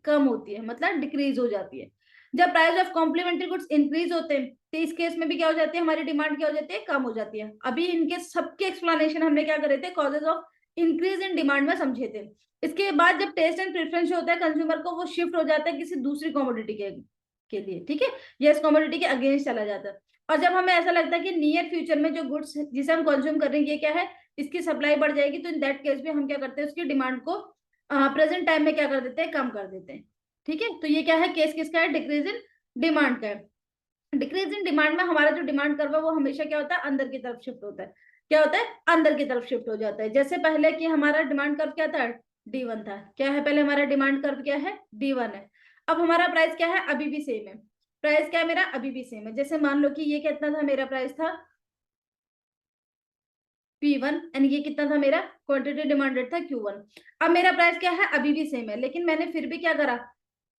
A: कम होती है, मतलब डिक्रीज हो जाती है। जब price of complementary goods increase होते हैं तो इस केस में भी क्या हो जाती है? हमारी डिमांड क्या हो जाती है? कम हो जाती है। अभी इनके सबके एक्सप्लेनेशन हमने क्या करे थे? Causes of increase in demand में समझे थे। इसके बाद जब टेस्ट एंड प्रेफरेंस होता है कंज्यूमर को, वो शिफ्ट हो जाता है किसी दूसरी कमोडिटी के लिए। ठीक है, ये इस कमोडिटी के अगेंस्ट चला जाता है। और जब हमें ऐसा लगता है कि नियर फ्यूचर में जो गुड्स जिसे हम कंज्यूम कर रहे हैं ये क्या है, इसकी सप्लाई बढ़ जाएगी, तो इन दैट केस में हम क्या करते हैं? उसकी डिमांड को प्रेजेंट टाइम में क्या कर देते हैं? कम कर देते हैं। ठीक है, तो ये क्या है? केस किसका है? डिक्रीज इन डिमांड का है। डिक्रीज इन डिमांड में हमारा जो डिमांड कर्व है वो हमेशा क्या होता है? अंदर की तरफ शिफ्ट होता है। क्या होता है? अंदर की तरफ शिफ्ट हो जाता है। जैसे पहले कि हमारा डिमांड कर्व क्या था? D1 था। क्या है? पहले हमारा डिमांड कर्व क्या है? D1 है। अब हमारा प्राइस क्या है? अभी भी सेम है। प्राइस क्या है मेरा? अभी भी सेम है। जैसे मान लो कि ये कितना था? मेरा प्राइस था P1 एंड ये कितना था मेरा? क्वांटिटी डिमांडेड था Q1। अब मेरा प्राइस क्या है? अभी भी सेम है, लेकिन मैंने फिर भी क्या करा?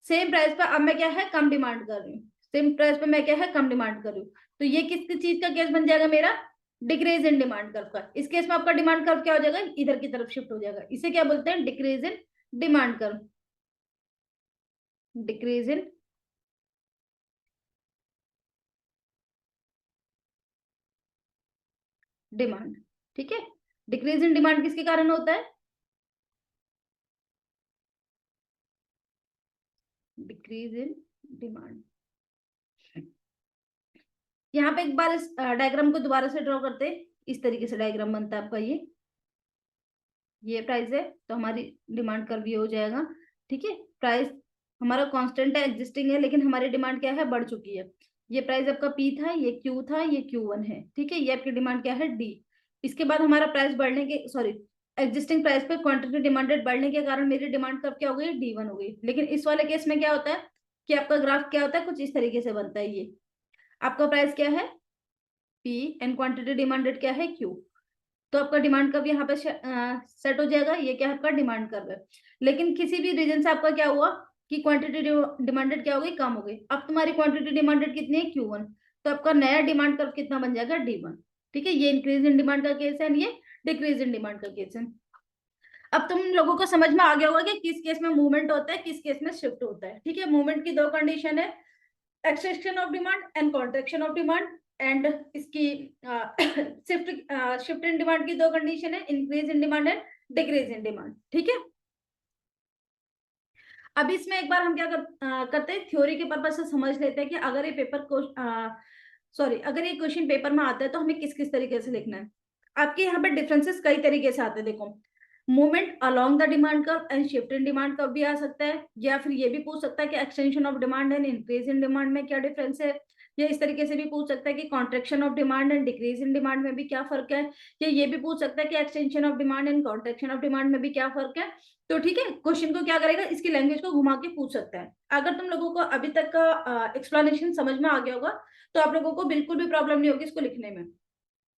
A: सेम प्राइस पर अब मैं क्या है? कम डिमांड कर रही हूँ। सेम प्राइस पे मैं क्या है? कम डिमांड कर रही हूँ। तो ये किस चीज का केस बन जाएगा मेरा? डिक्रीज इन डिमांड कर्व का। इस केस में आपका डिमांड कर्व क्या हो जाएगा? इधर की तरफ शिफ्ट हो जाएगा। इसे क्या बोलते हैं? Decrease in demand curve. Decrease in demand. ठीक है, डिक्रीज इन डिमांड किसके कारण होता है? Decrease in demand. यहाँ पे एक बार इस डायग्राम को दोबारा से ड्रॉ करते हैं। इस तरीके से डायग्राम बनता है आपका। ये प्राइस है तो हमारी डिमांड कर्व ये हो जाएगा। ठीक है, प्राइस हमारा कांस्टेंट है, एग्जिस्टिंग है, लेकिन हमारी डिमांड क्या है? बढ़ चुकी है। ये प्राइस आपका P था, ये Q था, ये Q1 है। ठीक है, ये आपकी डिमांड क्या है? D। इसके बाद हमारा प्राइस बढ़ने के, सॉरी, एग्जिस्टिंग प्राइस पे क्वांटिटी डिमांडेड बढ़ने के कारण मेरी डिमांड कर्व क्या हो गई? D1 हो गई। लेकिन इस वाले केस में क्या होता है कि आपका ग्राफ क्या होता है? कुछ इस तरीके से बनता है। ये आपका प्राइस क्या है? P एंड क्वांटिटी डिमांडेड क्या है? Q। तो आपका डिमांड कर्व यहाँ पे सेट हो जाएगा। ये क्या है? आपका डिमांड कर्व है। लेकिन किसी भी रीजन से आपका क्या हुआ कि क्वांटिटी डिमांडेड क्या हो गई? कम हो गई। अब तुम्हारी क्वांटिटी डिमांडेड कितनी है? Q1। तो आपका नया डिमांड कर्व कितना बन जाएगा? D1। ठीक है, ये इंक्रीज इन डिमांड का केस है, ये डिक्रीज इन डिमांड का केस है। अब तुम लोगों को समझ में आ गया होगा कि किस केस में मूवमेंट होता है, किस केस में शिफ्ट होता है। ठीक है, मूवमेंट की दो कंडीशन है, extension of demand and contraction of demand. And इसकी शिफ्ट शिफ्ट इन डिमांड की दो कंडीशन है, increase in demand and decrease in demand. ठीक है, अब इसमें एक बार हम क्या करते हैं, थ्योरी के पर्पज से समझ लेते हैं कि अगर ये पेपर को अगर ये क्वेश्चन पेपर में आता है तो हमें किस किस तरीके से लिखना है। आपके यहाँ पे डिफरेंसेस कई तरीके से आते हैं। देखो, movement along the demand curve and shift in demand curve भी आ सकता है, या फिर ये भी पूछ सकता है कि extension of demand and increase in demand में क्या डिफरेंस है। या इस तरीके से भी पूछ सकता है कि contraction of demand and decrease in demand में भी क्या फर्क है। या ये भी पूछ सकता है कि extension of demand and contraction of demand में भी क्या फर्क है। तो ठीक है, क्वेश्चन को क्या करेगा, इसकी लैंग्वेज को घुमा के पूछ सकता है। अगर तुम लोगों को अभी तक का एक्सप्लेनेशन समझ में आ गया होगा तो आप लोगों को बिल्कुल भी प्रॉब्लम नहीं होगी इसको लिखने में।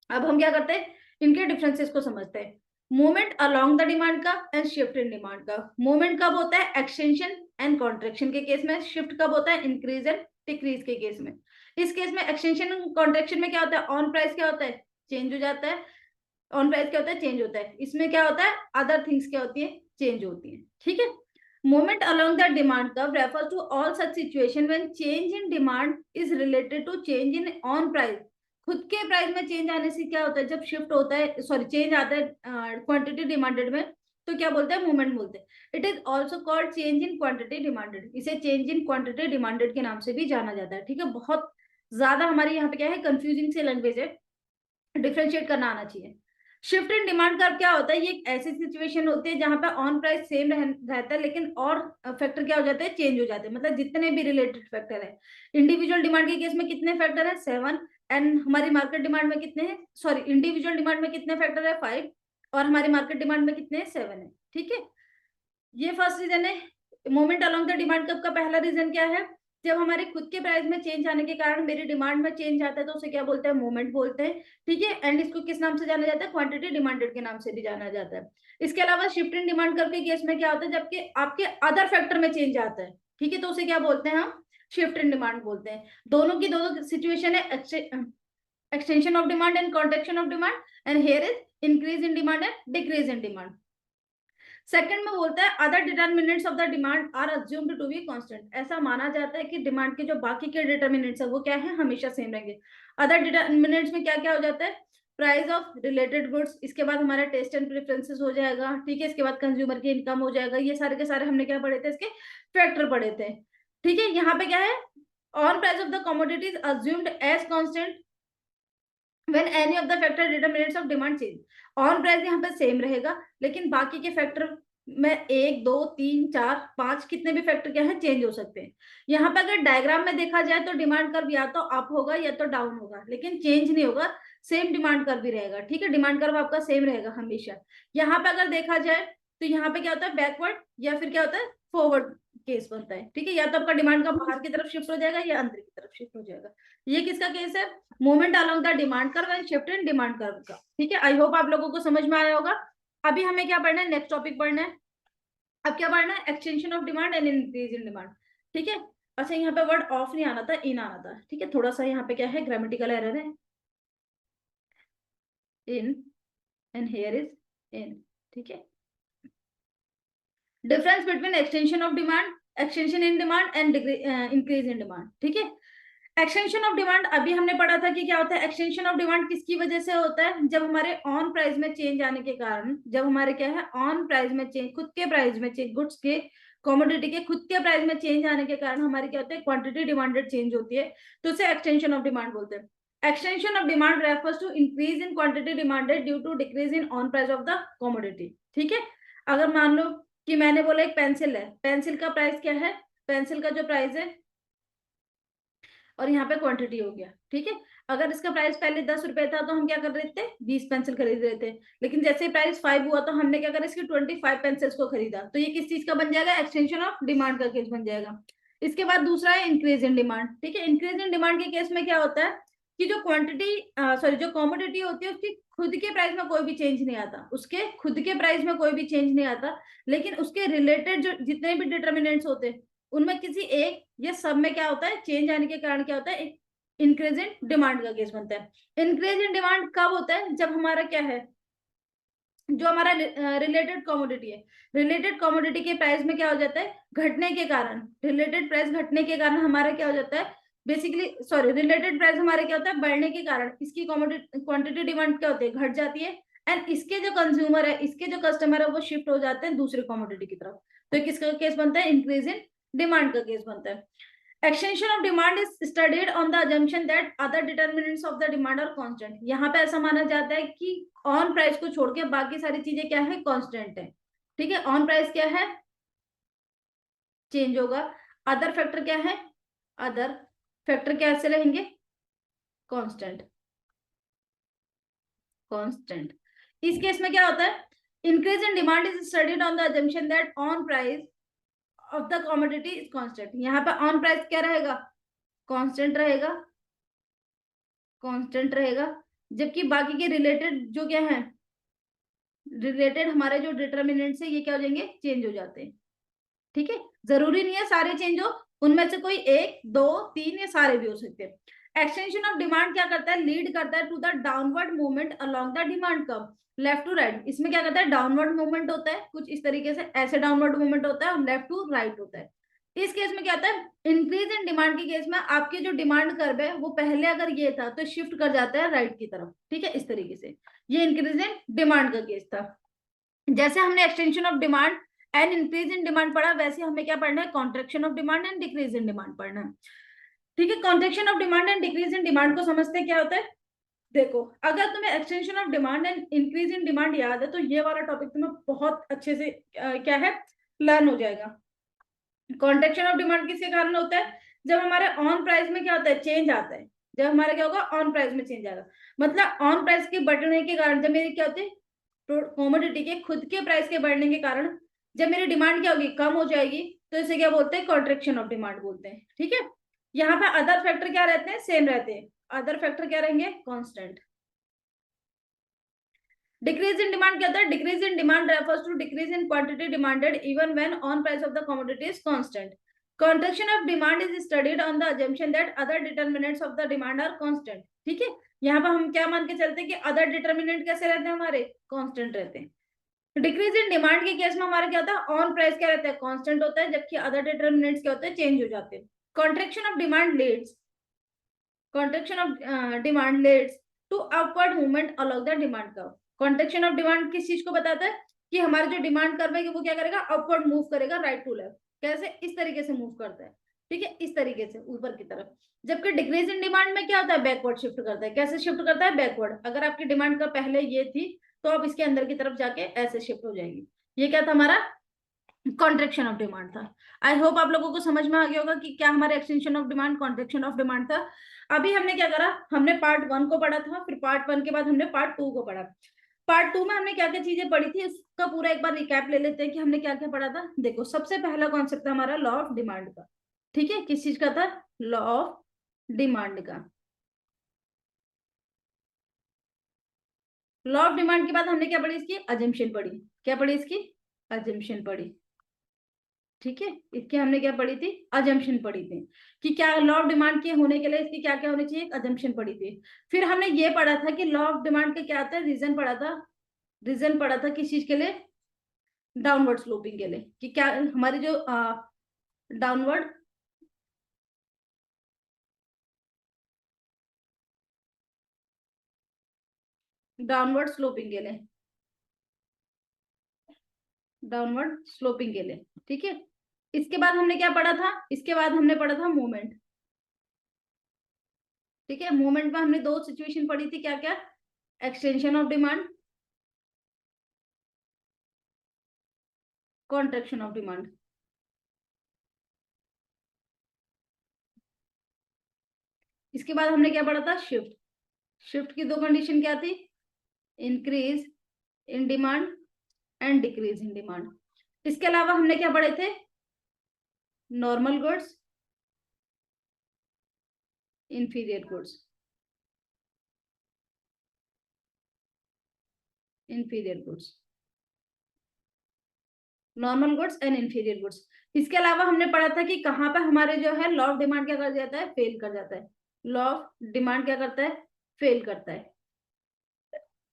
A: अब हम क्या करते हैं, इनके डिफरेंसेस को समझते हैं। मूवमेंट अलोंग द डिमांड का एंड शिफ्ट इन डिमांड का। मूवमेंट कब होता है? एक्सटेंशन एंड कॉन्ट्रेक्शन के केस में। शिफ्ट कब होता है? इंक्रीज एंड डिक्रीज के केस में। इस केस में एक्सटेंशन एंड कॉन्ट्रेक्शन में क्या होता है? ऑन प्राइस क्या होता है? चेंज हो जाता है। ऑन प्राइस क्या होता है? चेंज होता है। इसमें क्या होता है? अदर थिंग्स क्या होती है? चेंज होती है। ठीक है, movement along the demand curve refers to all such situation when change in demand is related to change in on price। खुद के प्राइस में चेंज आने से क्या होता है? जब शिफ्ट होता है, सॉरी, चेंज आता है क्वांटिटी डिमांडेड में, तो क्या बोलते हैं? मूवमेंट बोलते हैं। It is also called change in quantity demanded. इसे चेंज इन क्वांटिटी डिमांडेड के नाम से भी जाना जाता है। ठीक है, बहुत ज्यादा हमारे यहाँ पे क्या है, कंफ्यूजिंग से लैंग्वेज है, डिफ्रेंशिएट करना आना चाहिए। शिफ्ट इन डिमांड कर्व क्या होता है, ये एक ऐसी सिचुएशन होती है जहां पे ऑन प्राइस सेम रहता है लेकिन और फैक्टर क्या हो जाते हैं, चेंज हो जाते हैं। मतलब जितने भी रिलेटेड फैक्टर है, इंडिविजुअल डिमांड के केस में कितने फैक्टर है, 7, एंड हमारी मार्केट डिमांड में कितने हैं, सॉरी इंडिविजुअल डिमांड में कितने फैक्टर है, 5, और हमारी मार्केट डिमांड में कितने हैं, 7 है। ठीक है, ये फर्स्ट रीजन है। Moment along the demand curve का पहला रीजन क्या है, जब हमारे खुद के प्राइस में चेंज आने के कारण मेरी डिमांड में चेंज आता है तो उसे क्या बोलते हैं, मोमेंट बोलते हैं। ठीक है, एंड इसको किस नाम से जाना जाता है, क्वांटिटी डिमांडेड के नाम से भी जाना जाता है। इसके अलावा शिफ्ट इन डिमांड कर्व के केस में क्या होता है, जबकि आपके अदर फैक्टर में चेंज आता है, ठीक है, तो उसे क्या बोलते हैं, हम शिफ्ट इन डिमांड बोलते हैं। दोनों की दोनों सिचुएशन है, extension of demand and contraction of demand, and here is increase in demand and decrease in demand. Second में बोलता है other determinants of the demand are assumed to be constant. ऐसा माना जाता है कि डिमांड के जो बाकी के डिटर्मिनेंट्स है वो क्या है, हमेशा सेम रहेंगे। अदर डिटर्मिनेंट्स में क्या क्या हो जाता है, प्राइस ऑफ रिलेटेड गुड्स, इसके बाद हमारा टेस्ट एंड प्रेफरेंसेस हो जाएगा, ठीक है, इसके बाद कंज्यूमर की इनकम हो जाएगा। ये सारे के सारे हमने क्या पढ़े थे, इसके फैक्टर पढ़े थे। ठीक है, यहाँ पे क्या है, own price of the commodities assumed as constant when any of the factor determinants of demand change। Own price यहाँ पे सेम रहेगा लेकिन बाकी के फैक्टर में 1, 2, 3, 4, 5 कितने भी फैक्टर क्या है, चेंज हो सकते हैं। यहाँ पे अगर डायग्राम में देखा जाए तो डिमांड कर्व या तो अप होगा या तो डाउन होगा, लेकिन चेंज नहीं होगा, सेम डिमांड कर्व भी रहेगा। ठीक है, डिमांड कर्व आपका सेम रहेगा हमेशा। यहाँ पे अगर देखा जाए तो यहाँ पे क्या होता है, बैकवर्ड या फिर क्या होता है, फॉरवर्ड केस बनता है। ठीक है, या तो आपका डिमांड का बाहर की तरफ शिफ्ट हो जाएगा या अंदर की तरफ शिफ्ट हो जाएगा। ये किसका केस है, movement along the demand curve and shift in demand curve का। ठीक है, आई होप आप लोगों को समझ में आया होगा। अभी हमें क्या पढ़ना है, नेक्स्ट टॉपिक पढ़ना है। अब क्या पढ़ना है, extension of demand and increase in demand. ठीक है, अच्छा यहाँ पे वर्ड ऑफ नहीं आना था, इन आना था। ठीक है, थोड़ा सा यहाँ पे क्या है, ग्रामेटिकल एरर है, in and here is in. ठीक है, difference between extension of demand, extension in demand and increase in demand. ठीक है, एक्सटेंशन ऑफ डिमांड अभी हमने पढ़ा था कि क्या होता है, एक्सटेंशन ऑफ डिमांड किसकी वजह से होता है, जब हमारे ऑन प्राइस में चेंज आने के कारण, जब हमारे क्या है, ऑन प्राइस में चेंज, खुद के प्राइस में चेंज, गुड्स के कमोडिटी के खुद के प्राइस में चेंज आने के कारण हमारी क्या होता है, क्वांटिटी डिमांडेड चेंज होती है, तो उसे एक्सटेंशन ऑफ डिमांड बोलते हैं। Extension of demand refers to increase in quantity demanded due to decrease in own price of the commodity. ठीक है, अगर मान लो कि मैंने बोला एक पेंसिल है, पेंसिल का प्राइस क्या है, पेंसिल का जो प्राइस है और यहाँ पे क्वांटिटी हो गया। ठीक है, अगर इसका प्राइस पहले 10 रुपए था तो हम क्या कर रहे थे, 20 पेंसिल खरीद रहे थे, लेकिन जैसे प्राइस 5 हुआ तो हमने क्या करा, इसकी 25 पेंसिल्स को खरीदा। तो ये किस चीज का बन जाएगा, एक्सटेंशन ऑफ डिमांड का केस बन जाएगा। इसके बाद दूसरा है इंक्रीज इन डिमांड। ठीक है, इंक्रीज इन डिमांड के केस में क्या होता है कि जो क्वांटिटी सॉरी जो कमोडिटी होती है उसकी खुद के प्राइस में कोई भी चेंज नहीं आता, उसके खुद के प्राइस में कोई भी चेंज नहीं आता, लेकिन उसके रिलेटेड जो जितने भी डिटर्मिनेंट्स होते हैं उनमें किसी एक या सब में क्या होता है, चेंज आने के कारण क्या होता है, इंक्रीज इन डिमांड का केस बनता है। इंक्रीज इन डिमांड कब होता है, जब हमारा क्या है, जो हमारा रिलेटेड कमोडिटी है, रिलेटेड कमोडिटी के प्राइस में क्या हो जाता है, घटने के कारण, रिलेटेड प्राइस घटने के कारण हमारा क्या हो जाता है, बेसिकली सॉरी रिलेटेड प्राइस हमारे क्या होता है, बढ़ने के कारण इसकी कमोडिटी क्वांटिटी डिमांड क्या होती है, घट जाती है, एंड इसके जो कंज्यूमर है, इसके जो कस्टमर है वो शिफ्ट हो जाते हैं दूसरे कमोडिटी की तरफ। तो किसका केस बनता है, इंक्रीज इन डिमांड का केस बनता है। Extension of demand is studied on the assumption that other determinants of the demand are constant. यहाँ पे ऐसा माना जाता है कि ऑन प्राइस को छोड़ के बाकी सारी चीजें क्या है, कांस्टेंट है। ठीक है, ऑन प्राइस क्या है, चेंज होगा, अदर फैक्टर क्या है, अदर फैक्टर कैसे रहेंगे, कांस्टेंट, कांस्टेंट। इस केस में क्या होता है, increase in demand is studied on the assumption that on price of the commodity is constant. यहाँ पे ऑन प्राइस क्या रहेगा, कांस्टेंट रहेगा, कांस्टेंट रहेगा, जबकि बाकी के रिलेटेड जो क्या है, रिलेटेड हमारे जो डिटर्मिनेंट्स है ये क्या हो जाएंगे, चेंज हो जाते हैं। ठीक है, जरूरी नहीं है सारे चेंज हो, उनमें से कोई 1, 2, 3 या सारे भी हो सकते हैं। एक्सटेंशन ऑफ डिमांड क्या करता है, लीड करता है to the downward movement along the demand curve, left to right. इसमें क्या करता है, डाउनवर्ड मूवमेंट होता है कुछ इस तरीके से, ऐसे डाउनवर्ड मूवमेंट होता है, लेफ्ट टू राइट होता है। इस केस में क्या होता है, इंक्रीज इन डिमांड के केस में आपके जो डिमांड कर्व है वो पहले अगर ये था तो शिफ्ट कर जाता है राइट की तरफ। ठीक है, इस तरीके से ये इंक्रीज इन डिमांड का केस था। जैसे हमने extension of demand and increase in demand पढ़ा, वैसे हमें क्या पढ़ना है, contraction of demand and decrease in demand पढ़ना है। ठीक है, contraction of demand and decrease in demand को समझते क्या होता है, देखो, अगर तुम्हें extension of demand and increase in demand याद है तो ये वाला टॉपिक तुम्हें बहुत अच्छे से क्या है लर्न हो जाएगा। कॉन्ट्रेक्शन ऑफ डिमांड किसके कारण होता है? जब हमारे ऑन प्राइस में क्या होता है, चेंज आता है। जब हमारा क्या होगा, ऑन प्राइस में चेंज आएगा, मतलब ऑन प्राइस के बढ़ने के कारण, जब मेरी क्या होती है, कमोडिटी के खुद के प्राइस के बढ़ने के कारण जब मेरी डिमांड क्या होगी, कम हो जाएगी, तो इसे क्या बोलते हैं, कॉन्ट्रेक्शन ऑफ डिमांड बोलते हैं। ठीक है, यहाँ पे अदर फैक्टर क्या रहते हैं, सेम रहते हैं। अदर फैक्टर क्या रहेंगे, कांस्टेंट। डिक्रीज इन डिमांड क्या होता है, decrease in demand refers to decrease in quantity demanded even when own price of the commodity is constant. Contraction of demand is studied on the assumption that other determinants of the demand are constant. ठीक है, यहाँ पर हम क्या मान के चलते हैं कि अदर डिटर्मिनेंट कैसे रहते हैं, हमारे कांस्टेंट रहते हैं। डिक्रीज इन डिमांड के केस में हमारा क्या होता है, ऑन प्राइस क्या रहता है, कांस्टेंट होता है, जबकि अदर डिटर्मिनेंट्स क्या होते हैं, चेंज हो जाते हैं। Contraction of demand leads contraction of demand leads to upward movement along the demand curve. Contraction of demand किस चीज को बताता है, कि हमारा जो डिमांड कर्व है वो क्या करेगा, अपवर्ड मूव करेगा, राइट टू लेफ्ट। कैसे, इस तरीके से मूव करता है। ठीक है, इस तरीके से ऊपर की तरफ। जबकि डिक्रीज इन डिमांड में क्या होता है, बैकवर्ड शिफ्ट करता है। कैसे शिफ्ट करता है, बैकवर्ड। अगर आपकी डिमांड कर्व पहले ये थी तो अब इसके अंदर की तरफ जाके ऐसे शिफ्ट हो जाएगी। ये क्या था, हमारा कॉन्ट्रेक्शन ऑफ डिमांड था। आई होप आप लोगों को समझ में आ गया होगा कि क्या हमारे extension of demand, contraction of demand था। अभी हमने क्या करा, हमने पार्ट 1 को पढ़ा था, फिर पार्ट 1 के बाद हमने पार्ट 2 को पढ़ा। पार्ट 2 में हमने क्या क्या चीजें पढ़ी थी, इसका पूरा एक बार रिकैप ले लेते हैं कि हमने क्या क्या पढ़ा था। देखो, सबसे पहला कॉन्सेप्ट था हमारा लॉ ऑफ डिमांड का। ठीक है, किस चीज का था, लॉ ऑफ डिमांड का। लॉ ऑफ डिमांड के बाद हमने क्या पढ़ी, इसकी अजम्पशन पढ़ी। क्या पढ़ी, इसकी अजम्पशन पढ़ी। ठीक है, इसकी हमने क्या पढ़ी थी, अजम्पशन पढ़ी थी, कि क्या लॉ ऑफ डिमांड के होने के लिए इसकी क्या क्या होनी चाहिए, एक अजम्पशन पढ़ी थी। फिर हमने ये पढ़ा था कि लॉ ऑफ डिमांड का क्या आता है, रीजन पढ़ा था। रीजन पढ़ा था किस चीज के लिए, डाउनवर्ड स्लोपिंग के लिए, कि क्या हमारी जो डाउनवर्ड डाउनवर्ड स्लोपिंग के लिए, डाउनवर्ड स्लोपिंग के लिए। ठीक है, इसके बाद हमने क्या पढ़ा था, इसके बाद हमने पढ़ा था मूवमेंट। ठीक है, मूवमेंट में हमने दो सिचुएशन पढ़ी थी, क्या क्या, extension of demand, contraction of demand. इसके बाद हमने क्या पढ़ा था, शिफ्ट। शिफ्ट की दो कंडीशन क्या थी, increase in demand and decrease in demand. इसके अलावा हमने क्या पढ़े थे, normal goods, inferior goods, inferior goods, normal goods and inferior goods. इसके अलावा हमने पढ़ा था कि कहाँ पे हमारे जो है लॉ ऑफ डिमांड क्या कर जाता है, फेल कर जाता है। लॉ ऑफ डिमांड क्या करता है, फेल करता है।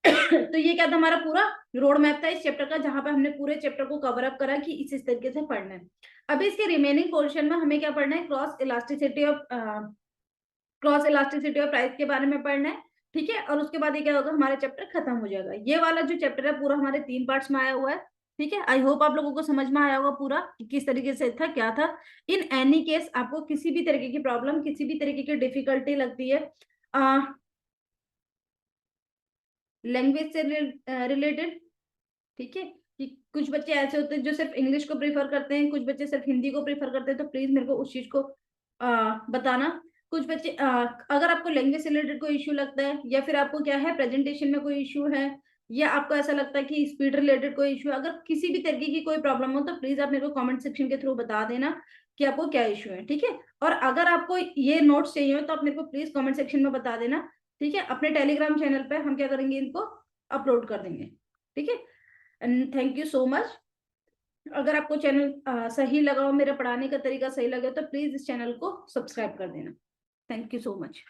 A: तो ये क्या था, हमारा पूरा रोड मैप था इस चैप्टर का, जहां पे हमने पूरे चैप्टर को कवर अप करा कि इस तरीके से पढ़ना है। अभी इसके रिमेनिंग पोर्शन में हमें क्या पढ़ना है, क्रॉस इलास्टिसिटी ऑफ प्राइस के बारे में पढ़ना है। ठीक है, और उसके बाद ये क्या होगा, हमारा चैप्टर खत्म हो जाएगा। ये वाला जो चैप्टर है पूरा हमारे 3 पार्ट्स में आया हुआ है। ठीक है, आई होप आप लोगों को समझ में आया होगा पूरा कि किस तरीके से था, क्या था। इन एनी केस आपको किसी भी तरीके की प्रॉब्लम, किसी भी तरीके की डिफिकल्टी लगती है लैंग्वेज से रिलेटेड, ठीक है, कि कुछ बच्चे ऐसे होते हैं जो सिर्फ इंग्लिश को प्रीफर करते हैं, कुछ बच्चे सिर्फ हिंदी को प्रीफर करते हैं, तो प्लीज मेरे को उस चीज को बताना। कुछ बच्चे अगर आपको लैंग्वेज से रिलेटेड कोई इश्यू लगता है, या फिर आपको क्या है प्रेजेंटेशन में कोई इश्यू है, या आपको ऐसा लगता है कि स्पीड रिलेटेड कोई इश्यू, अगर किसी भी तरीके की कोई प्रॉब्लम हो तो प्लीज आप मेरे को कमेंट सेक्शन के थ्रू बता देना कि आपको क्या इश्यू है। ठीक है, और अगर आपको ये नोट्स चाहिए हो तो आप मेरे को प्लीज कमेंट सेक्शन में बता देना। ठीक है, अपने टेलीग्राम चैनल पे हम क्या करेंगे, इनको अपलोड कर देंगे। ठीक है, and thank you so much. अगर आपको चैनल सही लगा हो, मेरा पढ़ाने का तरीका सही लगे, तो प्लीज इस चैनल को सब्सक्राइब कर देना। Thank you so much.